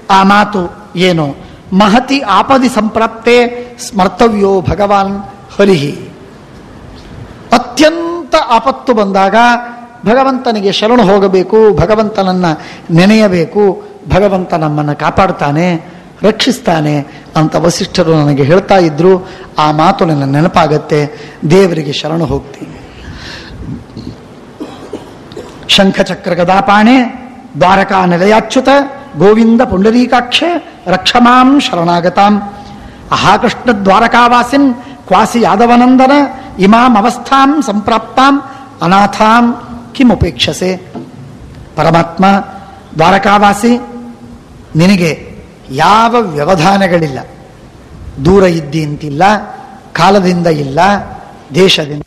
ಆ ಮಾತು ಏನು? ಮಹತಿ ಆಪದಿ ಸಂಪ್ರಾಪ್ತೆ ಸ್ಮರ್ತವ್ಯೋ ಭಗವಾನ್ ಹರಿಹಿ. ಅತ್ಯಂತ ಆಪತ್ತು ಬಂದಾಗ ಭಗವಂತನಿಗೆ ಶರಣು ಹೋಗಬೇಕು, ಭಗವಂತನನ್ನ ನೆನೆಯಬೇಕು, ಭಗವಂತ ನಮ್ಮನ್ನು ಕಾಪಾಡ್ತಾನೆ, ರಕ್ಷಿಸ್ತಾನೆ ಅಂತ ವಸಿಷ್ಠರು ನನಗೆ ಹೇಳ್ತಾ ಇದ್ರು. ಆ ಮಾತು ನನ್ನ ನೆನಪಾಗತ್ತೆ. ದೇವರಿಗೆ ಶರಣು ಹೋಗ್ತೀನಿ. ಶಂಖಚಕ್ರ ಗದಾಪಾಣೆ ದ್ವಾರಕಾ ನಿಲಯಾಚ್ಯುತ ಗೋವಿಂದ ಪುಂಡರೀಕಾಕ್ಷೆ ರಕ್ಷಮಾಂ ಶರಣಾಗತಾಂ. ಅಹಾಕೃಷ್ಣ ದ್ವಾರಕಾವಾಸಿನ್ ಕ್ವಾಸಿ ಯಾದವನಂದನ ಇಮಾಂ ಅವಸ್ಥಾಂ ಸಂಪ್ರಾಪ್ತಾಂ ಅನಾಥಾಂ ಕಿಮುಪೇಕ್ಷಸೆ. ಪರಮಾತ್ಮ ದ್ವಾರಕಾವಾಸಿ, ನಿನಗೆ ಯಾವ ವ್ಯವಧಾನಗಳಿಲ್ಲ. ದೂರ ಇದ್ದಿ ಅಂತಿಲ್ಲ, ಕಾಲದಿಂದ ಇಲ್ಲ, ದೇಶದಿಂದ